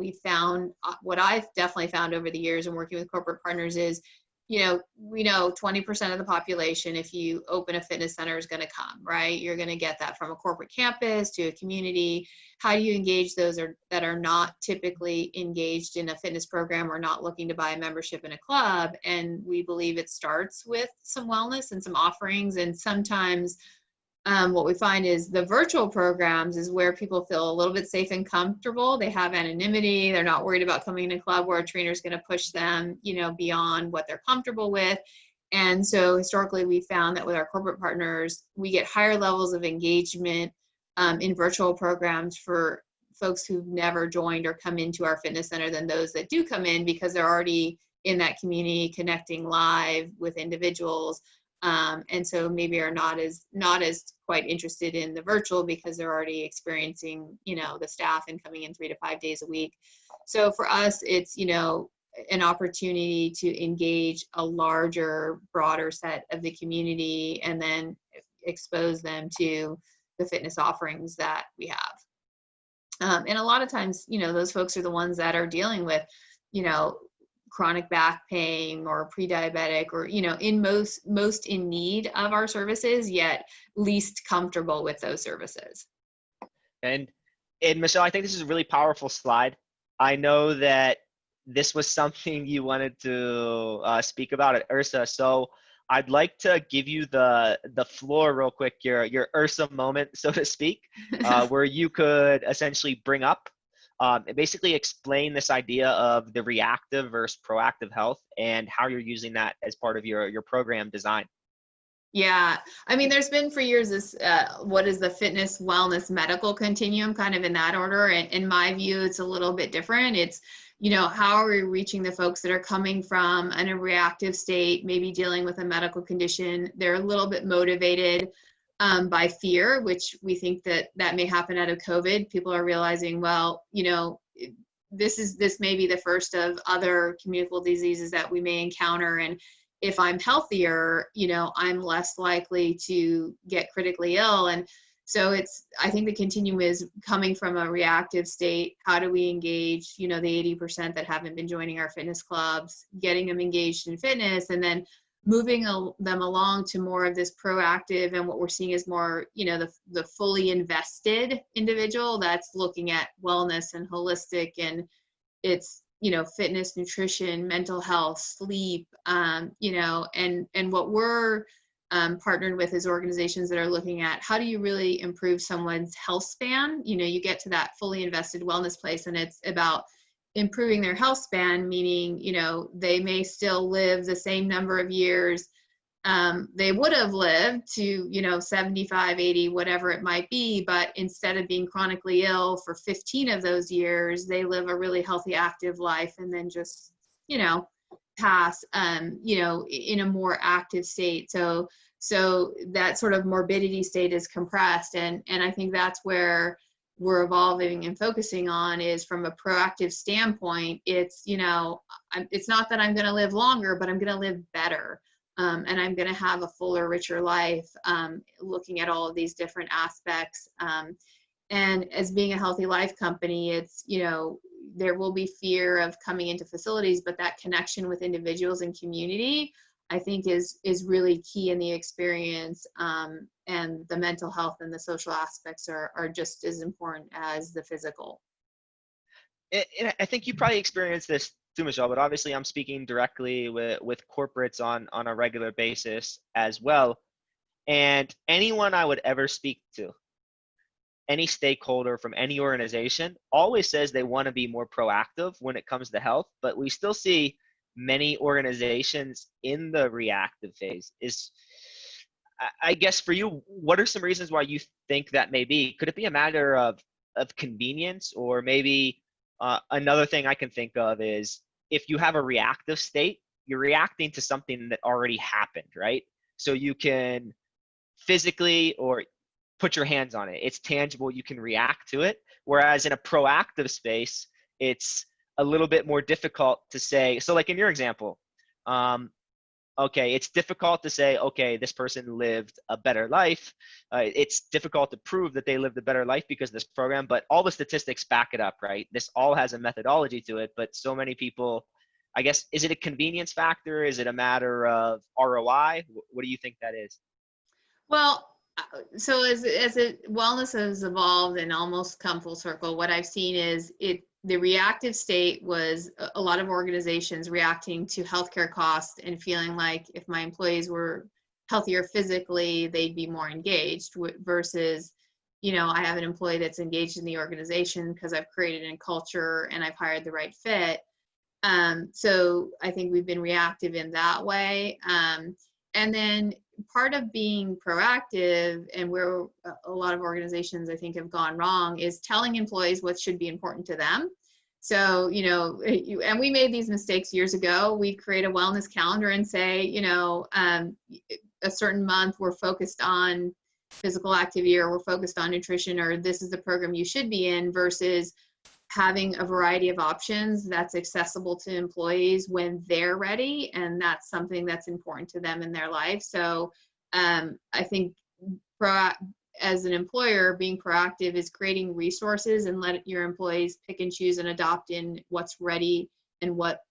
I've definitely found over the years and working with corporate partners is, we know 20% of the population, if you open a fitness center, is going to come, right? You're going to get that from a corporate campus to a community. How do you engage those that are not typically engaged in a fitness program or not looking to buy a membership in a club? And we believe it starts with some wellness and some offerings. And sometimes what we find is the virtual programs is where people feel a little bit safe and comfortable. They have anonymity. They're not worried about coming in a club where a trainer is going to push them, beyond what they're comfortable with. And so historically, we found that with our corporate partners, we get higher levels of engagement in virtual programs for folks who've never joined or come into our fitness center than those that do come in, because they're already in that community connecting live with individuals. And so maybe are not as quite interested in the virtual because they're already experiencing, the staff and coming in 3 to 5 days a week. So for us, it's, an opportunity to engage a larger, broader set of the community and then expose them to the fitness offerings that we have. And a lot of times, those folks are the ones that are dealing with, chronic back pain or pre-diabetic or, in most in need of our services, yet least comfortable with those services. And Michele, I think this is a really powerful slide. I know that this was something you wanted to speak about at IRSA. So I'd like to give you the floor real quick, your IRSA moment, so to speak, where you could essentially bring up and basically explain this idea of the reactive versus proactive health and how you're using that as part of your program design. Yeah, I mean, there's been for years this, what is the fitness, wellness, medical continuum, kind of in that order. And in my view, it's a little bit different. It's, how are we reaching the folks that are coming from in a reactive state, maybe dealing with a medical condition? They're a little bit motivated by fear, which we think that may happen out of COVID. People are realizing, well, this may be the first of other communicable diseases that we may encounter. And if I'm healthier, I'm less likely to get critically ill. And so I think the continuum is coming from a reactive state. How do we engage, the 80% that haven't been joining our fitness clubs, getting them engaged in fitness, and then moving them along to more of this proactive, and what we're seeing is more, the fully invested individual that's looking at wellness and holistic, and it's, fitness, nutrition, mental health, sleep, and what we're partnered with is organizations that are looking at how do you really improve someone's health span. You get to that fully invested wellness place, and it's about improving their health span, meaning, they may still live the same number of years they would have lived to, 75, 80, whatever it might be. But instead of being chronically ill for 15 of those years, they live a really healthy, active life and then just, pass, in a more active state. So that sort of morbidity state is compressed. And I think that's where we're evolving and focusing on is from a proactive standpoint. It's, it's not that I'm going to live longer, but I'm going to live better. And I'm going to have a fuller, richer life, looking at all of these different aspects. And as being a healthy life company, it's, there will be fear of coming into facilities, but that connection with individuals and community, I think is really key in the experience. And the mental health and the social aspects are just as important as the physical. And I think you probably experienced this too, Michele, but obviously I'm speaking directly with corporates on a regular basis as well. And anyone I would ever speak to, any stakeholder from any organization, always says they want to be more proactive when it comes to health, but we still see many organizations in the reactive phase. I guess for you, what are some reasons why you think that may be? Could it be a matter of convenience, or maybe another thing I can think of is if you have a reactive state, you're reacting to something that already happened, right? So you can physically or put your hands on it. It's tangible. You can react to it. Whereas in a proactive space, it's a little bit more difficult to say. So like in your example, okay, it's difficult to say, okay, this person lived a better life. It's difficult to prove that they lived a better life because of this program, but all the statistics back it up, right? This all has a methodology to it, but so many people, I guess, is it a convenience factor? Is it a matter of ROI? What do you think that is? Well, so wellness has evolved and almost come full circle, what I've seen is the reactive state was a lot of organizations reacting to healthcare costs and feeling like if my employees were healthier physically, they'd be more engaged versus, I have an employee that's engaged in the organization because I've created a culture and I've hired the right fit. So I think we've been reactive in that way. And then part of being proactive, and where a lot of organizations I think have gone wrong, is telling employees what should be important to them. So, and we made these mistakes years ago. We create a wellness calendar and say, a certain month we're focused on physical activity, or we're focused on nutrition, or this is the program you should be in, versus having a variety of options that's accessible to employees when they're ready, and that's something that's important to them in their life. So I think as an employer, being proactive is creating resources and let your employees pick and choose and adopt in what's ready and what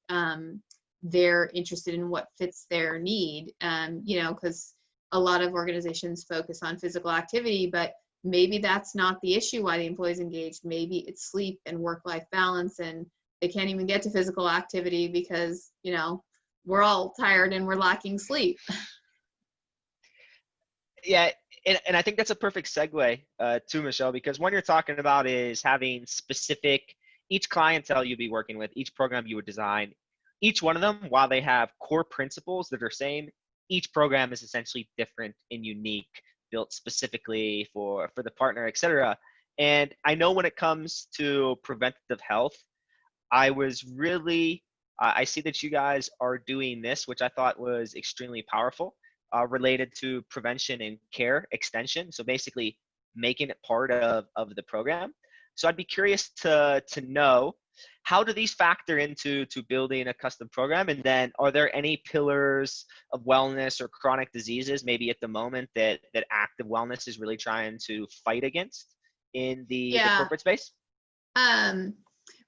they're interested in, what fits their need. Because a lot of organizations focus on physical activity, but maybe that's not the issue why the employee's engaged. Maybe it's sleep and work-life balance, and they can't even get to physical activity because, we're all tired and we're lacking sleep. Yeah, and I think that's a perfect segue to Michele, because what you're talking about is having specific, each clientele you'd be working with, each program you would design, each one of them, while they have core principles that are same, each program is essentially different and unique, built specifically for the partner, et cetera. And I know when it comes to preventative health, I see that you guys are doing this, which I thought was extremely powerful, related to prevention and care extension. So basically making it part of the program. So I'd be curious to know, how do these factor into building a custom program? And then are there any pillars of wellness or chronic diseases maybe at the moment that active wellness is really trying to fight against in the corporate space?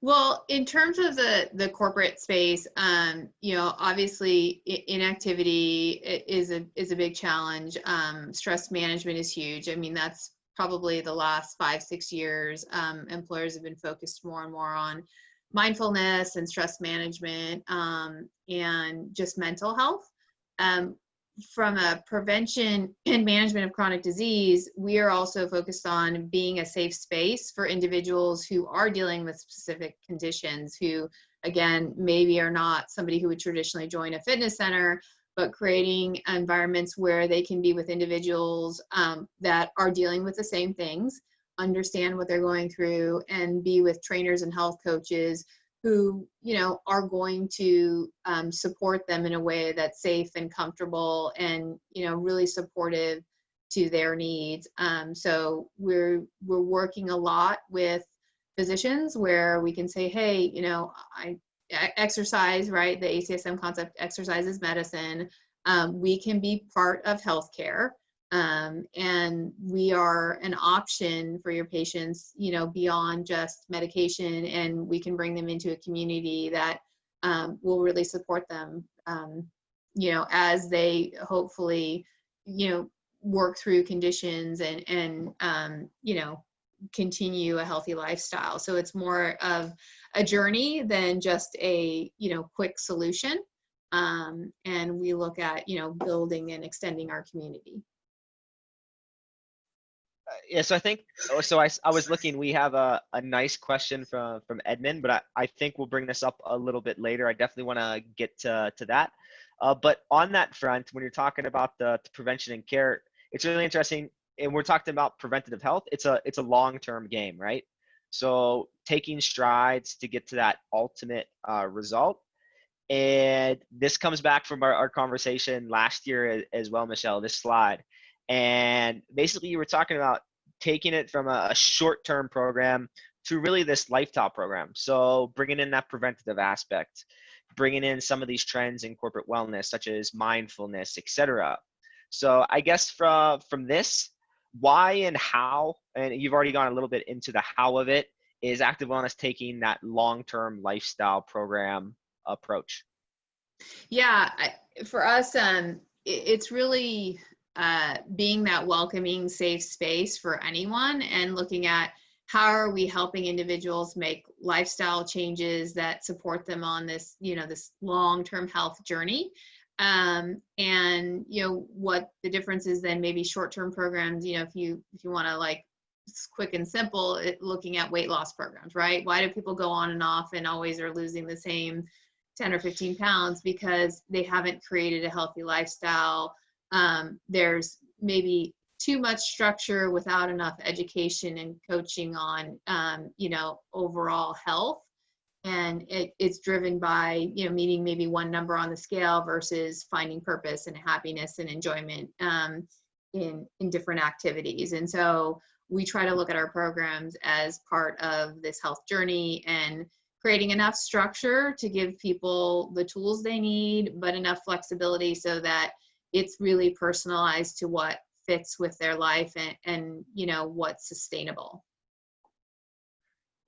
Well, in terms of the corporate space, obviously inactivity is a big challenge. Stress management is huge. I mean, that's probably the last 5-6 years. Employers have been focused more and more on mindfulness and stress management, and just mental health. From a prevention and management of chronic disease, we are also focused on being a safe space for individuals who are dealing with specific conditions, who, again, maybe are not somebody who would traditionally join a fitness center, but creating environments where they can be with individuals that are dealing with the same things, understand what they're going through, and be with trainers and health coaches who, are going to support them in a way that's safe and comfortable and, really supportive to their needs. So we're working a lot with physicians where we can say, hey, I exercise, right? The ACSM concept, exercise is medicine. We can be part of healthcare. And we are an option for your patients, beyond just medication, and we can bring them into a community that will really support them, as they hopefully, work through conditions and continue a healthy lifestyle. So it's more of a journey than just a, quick solution. And we look at, building and extending our community. Yeah, so I was looking, we have a nice question from Edmund, but I think we'll bring this up a little bit later. I definitely want to get to that. But on that front, when you're talking about the prevention and care, it's really interesting. And we're talking about preventative health. It's a long-term game, right? So taking strides to get to that ultimate result. And this comes back from our conversation last year as well, Michele, this slide. And basically you were talking about taking it from a short-term program to really this lifestyle program. So bringing in that preventative aspect. bringing in some of these trends in corporate wellness, such as mindfulness, etc. So I guess from this, why and how, and you've already gone a little bit into the how of it, is Active Wellness taking that long-term lifestyle program approach? Yeah, for us, it's really being that welcoming, safe space for anyone, and looking at how are we helping individuals make lifestyle changes that support them on this, this long-term health journey. And what the difference is then maybe short-term programs, if you want to, like, quick and simple, looking at weight loss programs, right? Why do people go on and off and always are losing the same 10 or 15 pounds? Because they haven't created a healthy lifestyle. There's maybe too much structure without enough education and coaching on, overall health. And it's driven by, meeting maybe one number on the scale versus finding purpose and happiness and enjoyment in different activities. And so we try to look at our programs as part of this health journey and creating enough structure to give people the tools they need, but enough flexibility so that it's really personalized to what fits with their life and what's sustainable.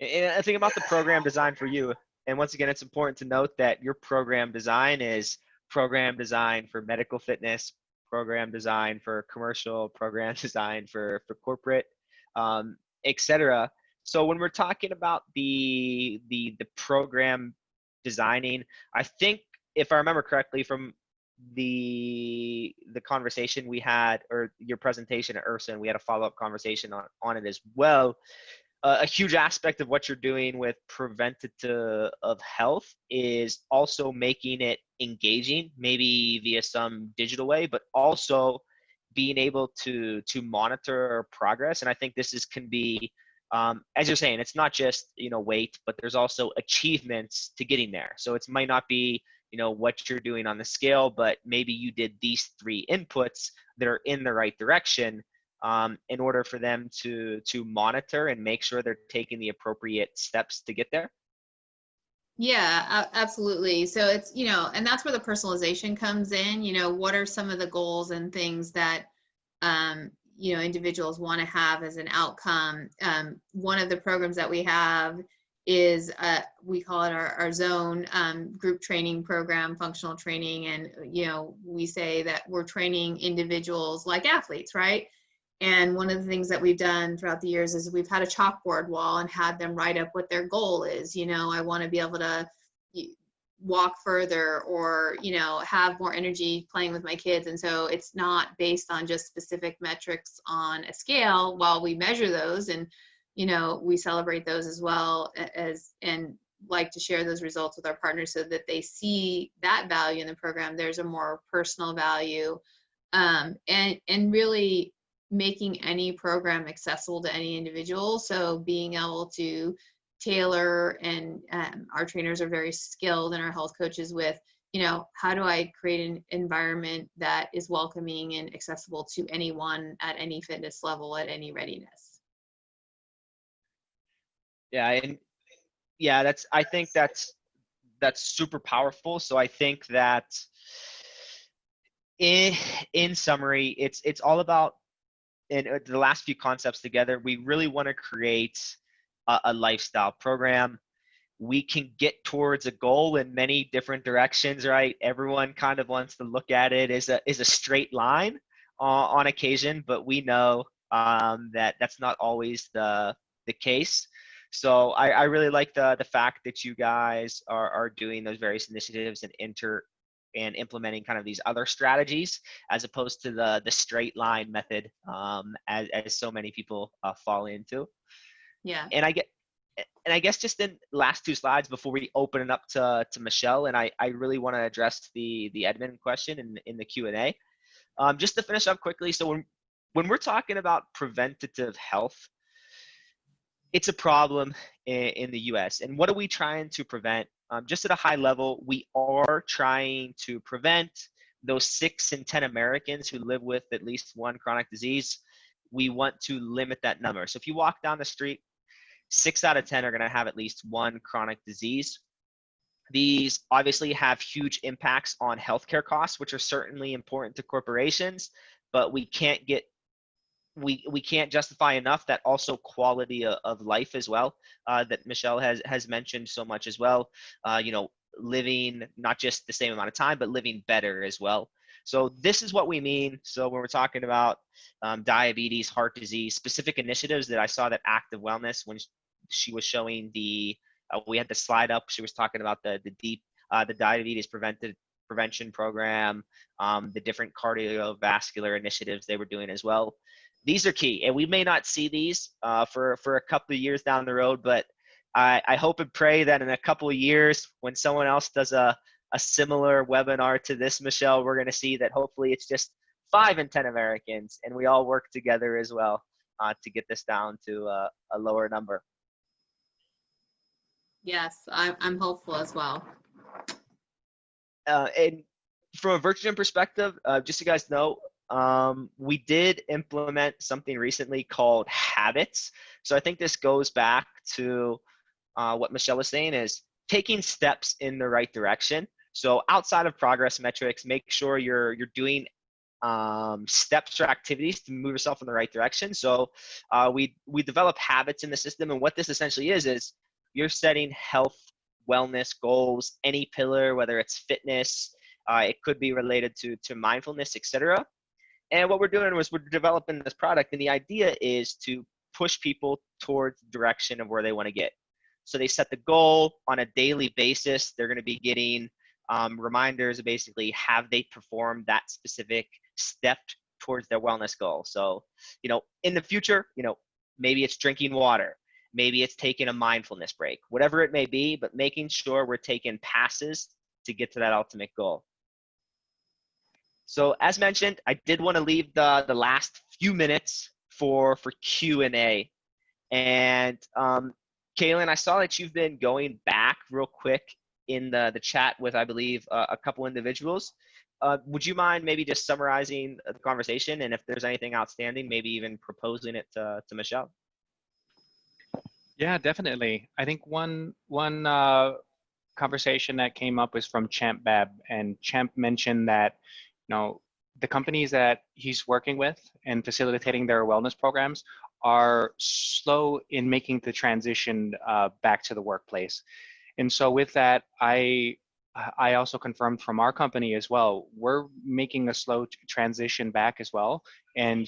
And I think about the program design for you. And once again, it's important to note that your program design is program design for medical fitness, program design for commercial, program design for corporate, etc. So when we're talking about the program designing, I think, if I remember correctly from the conversation we had, or your presentation at Urson, we had a follow-up conversation on it as well. A huge aspect of what you're doing with preventative of health is also making it engaging, maybe via some digital way, but also being able to monitor progress. And I think this can be, as you're saying, it's not just weight, but there's also achievements to getting there. So it might not be what you're doing on the scale, but maybe you did these 3 inputs that are in the right direction, in order for them to monitor and make sure they're taking the appropriate steps to get there. Yeah, absolutely. So it's, and that's where the personalization comes in. What are some of the goals and things that, individuals want to have as an outcome? One of the programs that we have is, we call it our zone group training program, functional training. And, we say that we're training individuals like athletes, right? And one of the things that we've done throughout the years is we've had a chalkboard wall and had them write up what their goal is. I want to be able to walk further, or, have more energy playing with my kids. And so it's not based on just specific metrics on a scale. While we measure those and, we celebrate those as well, and like to share those results with our partners so that they see that value in the program. There's a more personal value, and really making any program accessible to any individual. So being able to tailor, and our trainers are very skilled, and our health coaches with, how do I create an environment that is welcoming and accessible to anyone at any fitness level, at any readiness. Yeah, and I think that's super powerful. So I think that in summary, it's all about, and the last few concepts together, we really want to create a lifestyle program. We can get towards a goal in many different directions, right? Everyone kind of wants to look at it as a straight line on occasion, but we know that that's not always the case. So I really like the fact that you guys are doing those various initiatives and implementing kind of these other strategies, as opposed to the straight line method, as so many people fall into. Yeah. And I guess just in last 2 slides before we open it up to Michele, and I really want to address the admin question in the Q&A. Just to finish up quickly, so when we're talking about preventative health, it's a problem in the US. And what are we trying to prevent? Just at a high level, we are trying to prevent those 6 in 10 Americans who live with at least one chronic disease. We want to limit that number. So if you walk down the street, 6 out of 10 are going to have at least one chronic disease. These obviously have huge impacts on healthcare costs, which are certainly important to corporations, but we can't justify enough that also quality of life as well, that Michele has mentioned so much as well. Living not just the same amount of time, but living better as well. So this is what we mean. So when we're talking about diabetes, heart disease, specific initiatives that I saw that Active Wellness, when she was showing we had the slide up, she was talking about the diabetes prevention program, the different cardiovascular initiatives they were doing as well. These are key, and we may not see these for a couple of years down the road, but I hope and pray that in a couple of years, when someone else does a similar webinar to this, Michele, we're going to see that hopefully it's just 5 in 10 Americans, and we all work together as well to get this down to a lower number. Yes, I'm hopeful as well. And from a Virtuagym perspective, just so you guys know, we did implement something recently called habits. So I think this goes back to what Michele was saying, is taking steps in the right direction. So outside of progress metrics, make sure you're doing steps or activities to move yourself in the right direction. So we develop habits in the system, and what this essentially is you're setting health, wellness goals, any pillar, whether it's fitness, it could be related to mindfulness, etc. And what we're doing is we're developing this product, and the idea is to push people towards the direction of where they want to get. So they set the goal on a daily basis. They're going to be getting reminders of basically have they performed that specific step towards their wellness goal. So, in the future, maybe it's drinking water, maybe it's taking a mindfulness break, whatever it may be, but making sure we're taking passes to get to that ultimate goal. So as mentioned, I did want to leave the last few minutes for Q&A. And Kalen, I saw that you've been going back real quick in the chat with, I believe, a couple individuals. Would you mind maybe just summarizing the conversation, and if there's anything outstanding, maybe even proposing it to Michele? Yeah, definitely. I think one conversation that came up was from Champ Bab, and Champ mentioned that the companies that he's working with and facilitating their wellness programs are slow in making the transition back to the workplace. And so with that, I also confirmed from our company as well, we're making a slow transition back as well, and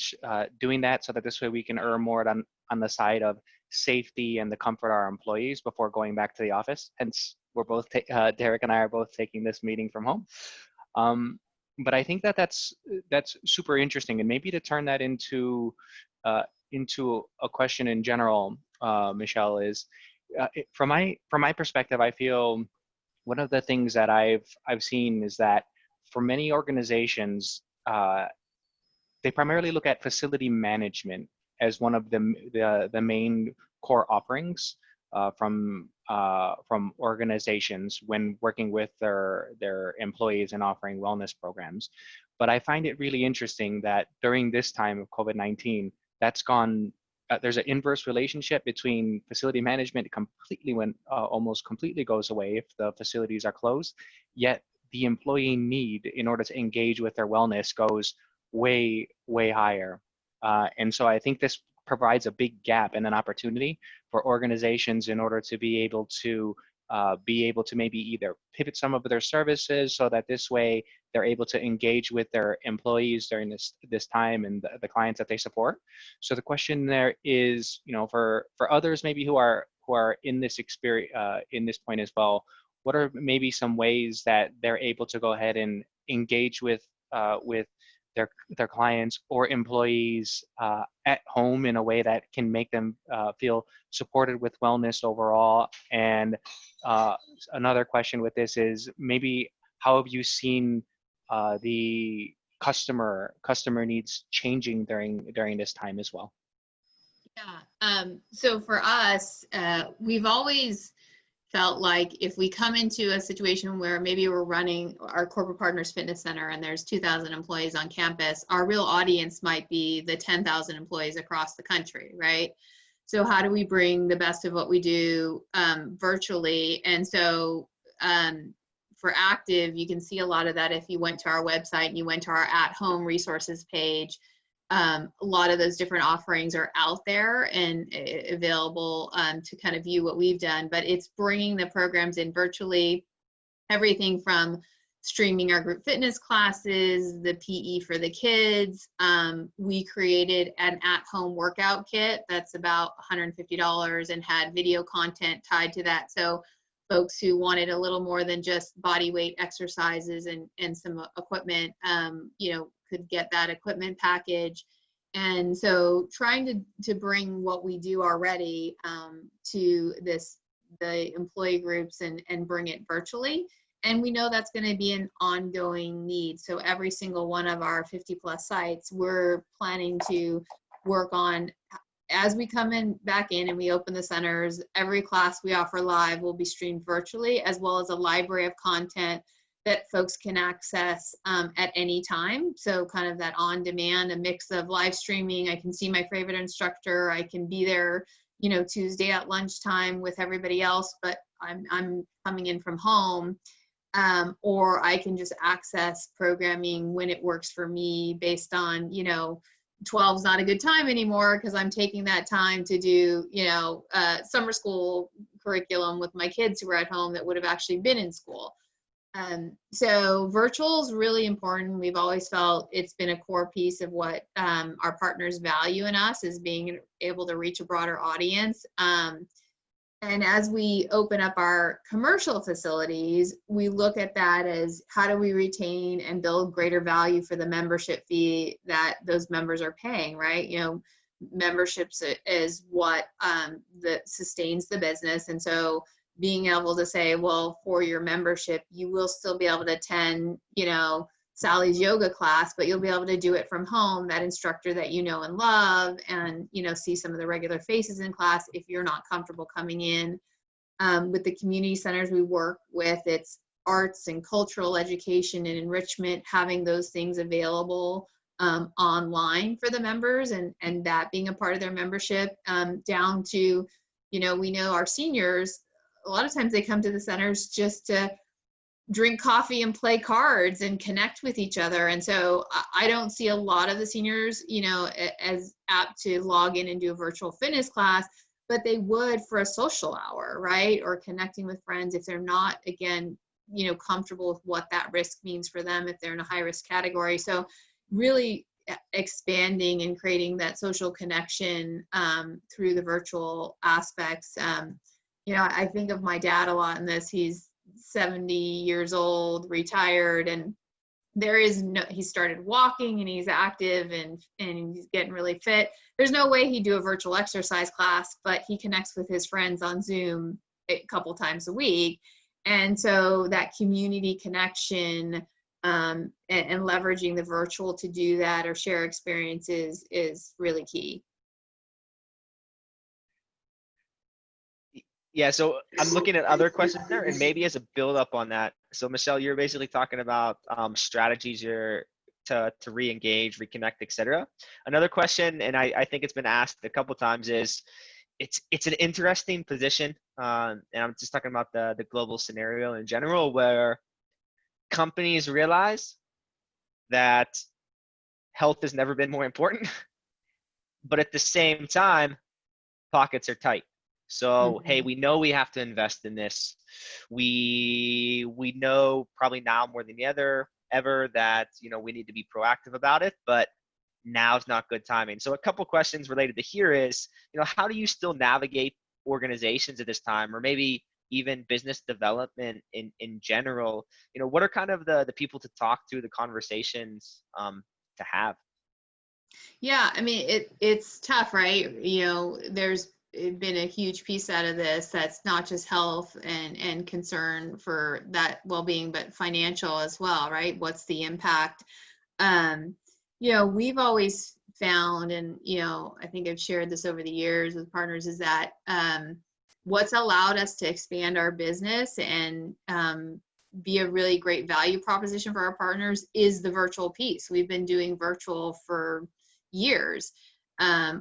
doing that so that this way we can earn more on the side of safety and the comfort of our employees before going back to the office. Hence, we're both, Derek and I are both taking this meeting from home. But I think that's super interesting, and maybe to turn that into a question in general, Michele, is from my perspective, I feel one of the things that I've seen is that for many organizations, they primarily look at facility management as one of the main core offerings from organizations when working with their employees and offering wellness programs. But I find it really interesting that during this time of COVID-19, that's gone. There's an inverse relationship between facility management almost completely goes away if the facilities are closed, yet the employee need in order to engage with their wellness goes way, way higher. And so I think this provides a big gap and an opportunity for organizations in order to be able to maybe either pivot some of their services so that this way they're able to engage with their employees during this time and the clients that they support. So the question there is, for others maybe who are in this experience, in this point as well, what are maybe some ways that they're able to go ahead and engage with their clients or employees at home in a way that can make them feel supported with wellness overall? And another question with this is maybe how have you seen the customer needs changing during this time as well? Yeah. So for us, we've always felt like if we come into a situation where maybe we're running our corporate partners fitness center and there's 2,000 employees on campus, our real audience might be the 10,000 employees across the country, right? So how do we bring the best of what we do virtually? And so for active, you can see a lot of that if you went to our website and you went to our at-home resources page. A lot of those different offerings are out there and available to kind of view what we've done, but it's bringing the programs in virtually, everything from streaming our group fitness classes, the PE for the kids. We created an at-home workout kit that's about $150 and had video content tied to that. So folks who wanted a little more than just body weight exercises and some equipment, could get that equipment package. And so trying to bring what we do already to the employee groups and bring it virtually. And we know that's going to be an ongoing need. So every single one of our 50 plus sites, we're planning to work on, as we come back in and we open the centers, every class we offer live will be streamed virtually, as well as a library of content that folks can access at any time. So kind of that on demand, a mix of live streaming. I can see my favorite instructor. I can be there, Tuesday at lunchtime with everybody else, but I'm coming in from home. Or I can just access programming when it works for me based on, 12 is not a good time anymore because I'm taking that time to do, summer school curriculum with my kids who are at home that would have actually been in school. So virtual is really important. We've always felt it's been a core piece of what our partners value in us, is being able to reach a broader audience. And as we open up our commercial facilities, we look at that as how do we retain and build greater value for the membership fee that those members are paying, right? Memberships is what that sustains the business. And so being able to say, well, for your membership, you will still be able to attend, Sally's yoga class, but you'll be able to do it from home, that instructor that you know and love, and, see some of the regular faces in class if you're not comfortable coming in. With the community centers we work with, it's arts and cultural education and enrichment, having those things available online for the members and that being a part of their membership, down to, we know our seniors, a lot of times they come to the centers just to drink coffee and play cards and connect with each other. And so I don't see a lot of the seniors, as apt to log in and do a virtual fitness class, but they would for a social hour, right? Or connecting with friends if they're not, again, comfortable with what that risk means for them if they're in a high risk category. So really expanding and creating that social connection through the virtual aspects. I think of my dad a lot in this. He's 70 years old, retired, and he started walking and he's active and he's getting really fit. There's no way he'd do a virtual exercise class, but he connects with his friends on Zoom a couple times a week. And so that community connection and leveraging the virtual to do that or share experiences is really key. Yeah, so I'm looking at other questions there, and maybe as a build up on that. So Michele, you're basically talking about strategies to re-engage, reconnect, etc. Another question, and I think it's been asked a couple times, is it's an interesting position, and I'm just talking about the global scenario in general, where companies realize that health has never been more important, but at the same time, pockets are tight. So, hey, we know we have to invest in this. We know probably now more than ever that, we need to be proactive about it, but now's not good timing. So a couple questions related to here is, how do you still navigate organizations at this time, or maybe even business development in general? What are kind of the people to talk to, the conversations to have? Yeah, I mean, it's tough, right? There's been a huge piece out of this that's not just health and concern for that well-being, but financial as well, right? What's the impact? We've always found, and I think I've shared this over the years with partners, is that what's allowed us to expand our business and be a really great value proposition for our partners is the virtual piece. We've been doing virtual for years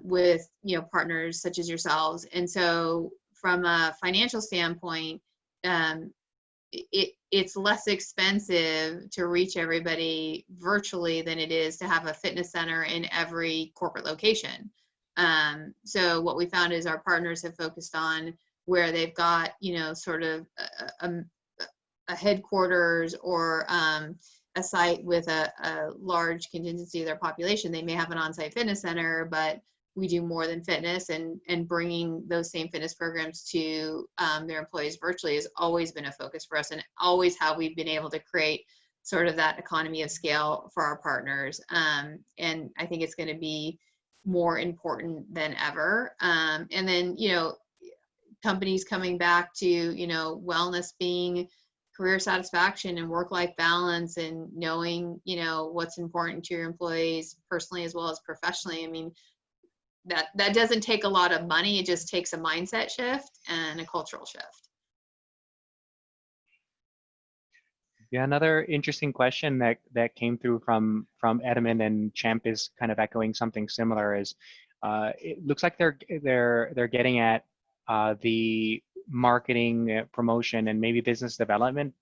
with partners such as yourselves. And so from a financial standpoint, it's less expensive to reach everybody virtually than it is to have a fitness center in every corporate location. So what we found is our partners have focused on where they've got, sort of a headquarters or a site with a large contingency of their population. They may have an on-site fitness center, but we do more than fitness, and bringing those same fitness programs to their employees virtually has always been a focus for us, and always how we've been able to create sort of that economy of scale for our partners. And I think it's going to be more important than ever. And then, companies coming back to, wellness being career satisfaction and work-life balance, and knowing, what's important to your employees personally as well as professionally. I mean, that doesn't take a lot of money. It just takes a mindset shift and a cultural shift. Yeah, another interesting question that came through from Edmund and Champ is kind of echoing something similar. Is it looks like they're getting at the marketing, promotion, and maybe business development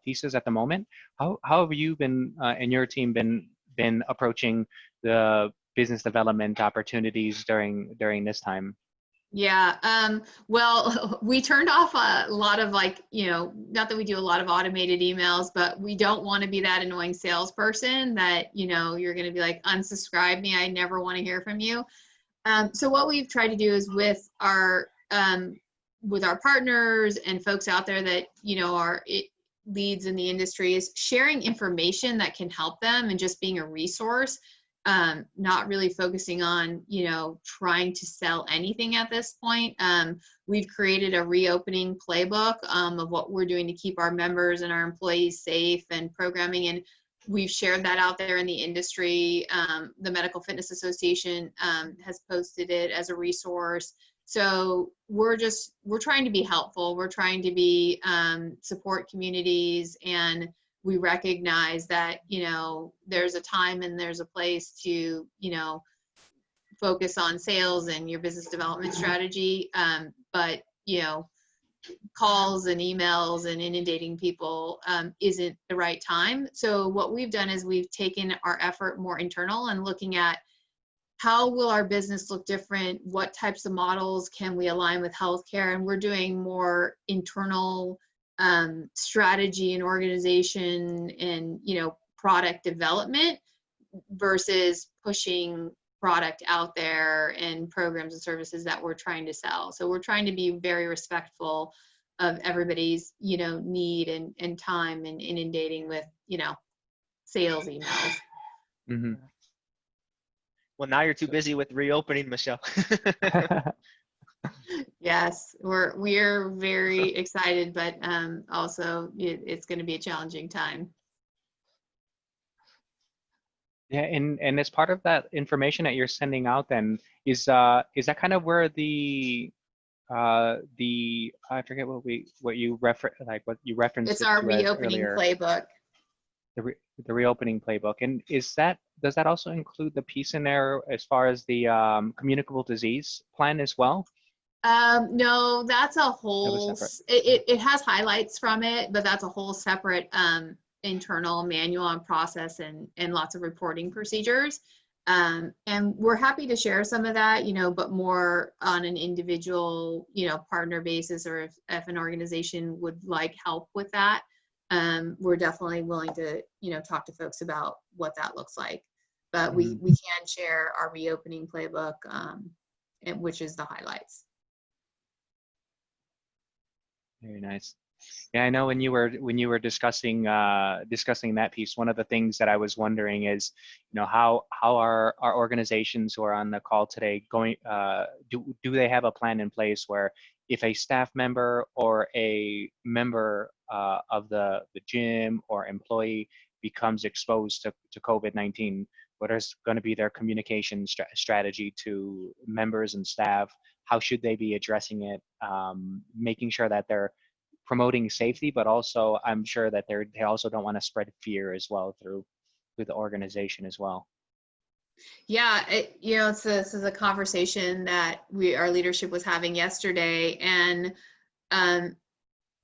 pieces at the moment. How have you been and your team been approaching the business development opportunities during this time? Yeah, well, we turned off a lot of, like, not that we do a lot of automated emails, but we don't want to be that annoying salesperson that, you're going to be like, unsubscribe me, I never want to hear from you. So what we've tried to do is with our partners and folks out there that, are leads in the industry, is sharing information that can help them and just being a resource. Not really focusing on, trying to sell anything at this point. We've created a reopening playbook of what we're doing to keep our members and our employees safe and programming. And we've shared that out there in the industry. The Medical Fitness Association has posted it as a resource. So we're trying to be helpful. We're trying to be support communities, and we recognize that, there's a time and there's a place to, focus on sales and your business development strategy. But, calls and emails and inundating people isn't the right time. So what we've done is we've taken our effort more internal and looking at how will our business look different? What types of models can we align with healthcare? And we're doing more internal strategy and organization and, product development versus pushing product out there and programs and services that we're trying to sell. So we're trying to be very respectful of everybody's, need and time, and inundating with, sales emails. Mm-hmm. Well, now you're too busy with reopening, Michele. Yes, we're very excited, but also it's going to be a challenging time. Yeah, and as part of that information that you're sending out, then is that kind of where the I forget what you referenced It's our reopening earlier, playbook. the reopening playbook, and does that also include the piece in there as far as the communicable disease plan as well? No, that's a whole, it has highlights from it, but that's a whole separate internal manual and process and lots of reporting procedures. And we're happy to share some of that, but more on an individual, partner basis, or if an organization would like help with that, we're definitely willing to, talk to folks about what that looks like. But we can share our reopening playbook, which is the highlights. Very nice. Yeah, I know when you were discussing that piece, one of the things that I was wondering is, how are our organizations who are on the call today going? Do they have a plan in place where if a staff member or a member of the gym or employee becomes exposed to COVID-19, what is going to be their communication strategy to members and staff? How should they be addressing it? Making sure that they're promoting safety, but also I'm sure that they also don't want to spread fear as well through the organization as well. Yeah, this is a conversation that our leadership was having yesterday, and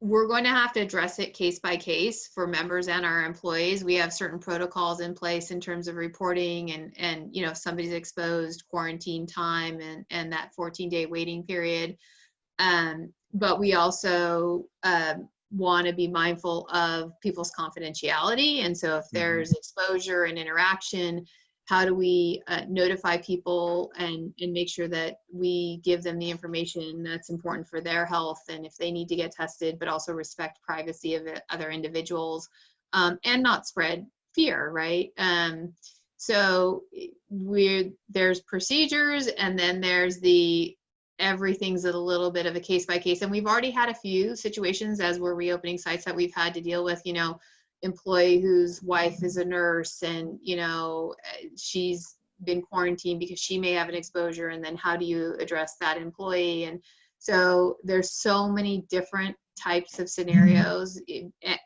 we're going to have to address it case by case for members and our employees. We have certain protocols in place in terms of reporting and you know, if somebody's exposed, quarantine time and that 14-day waiting period. But we also want to be mindful of people's confidentiality. And so if there's exposure and interaction, how do we notify people and make sure that we give them the information that's important for their health, and if they need to get tested, but also respect privacy of other individuals, and not spread fear, right? So there's procedures, and then there's everything's a little bit of a case by case. And we've already had a few situations as we're reopening sites that we've had to deal with, you know, employee whose wife is a nurse and, you know, she's been quarantined because she may have an exposure, and then how do you address that employee? And so there's so many different types of scenarios,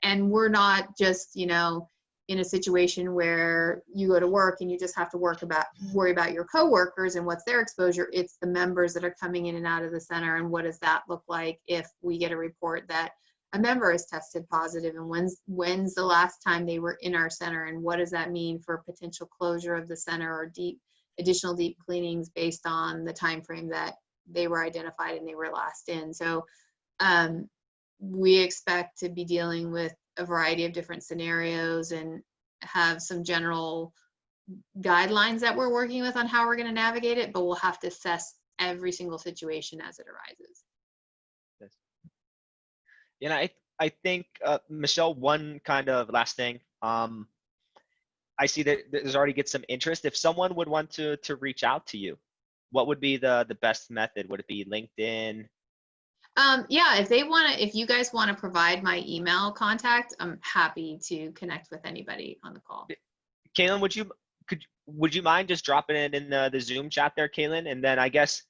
and we're not just, you know, in a situation where you go to work and you just have to worry about your coworkers and what's their exposure. It's the members that are coming in and out of the center, and what does that look like if we get a report that a member is tested positive, and when's the last time they were in our center, and what does that mean for potential closure of the center or additional deep cleanings based on the time frame that they were identified and they were last in. So we expect to be dealing with a variety of different scenarios and have some general guidelines that we're working with on how we're going to navigate it, but we'll have to assess every single situation as it arises. And I think, Michele, one kind of last thing. I see that there's already get some interest. If someone would want to reach out to you, what would be the best method? Would it be LinkedIn? Yeah, if you guys want to provide my email contact, I'm happy to connect with anybody on the call. Kalen, would you mind just dropping it in the Zoom chat there, Kalen? And then I guess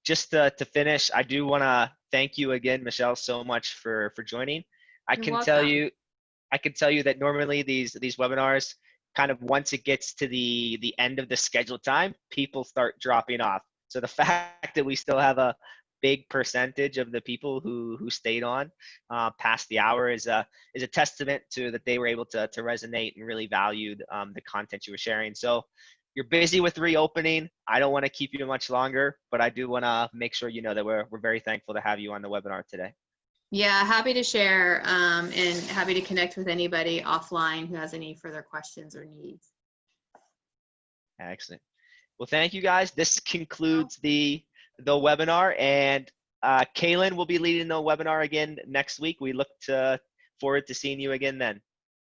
just to finish, I do want to thank you again, Michele, so much for joining. I can tell you that normally these webinars, kind of once it gets to the end of the scheduled time, people start dropping off. So the fact that we still have a big percentage of the people who stayed on past the hour is a testament to that they were able to resonate and really valued the content you were sharing. So you're busy with reopening. I don't want to keep you much longer, but I do want to make sure you know that we're very thankful to have you on the webinar today. Yeah, happy to share and happy to connect with anybody offline who has any further questions or needs. Excellent. Well, thank you guys. This concludes the webinar, and Kalen will be leading the webinar again next week. We look forward to seeing you again then.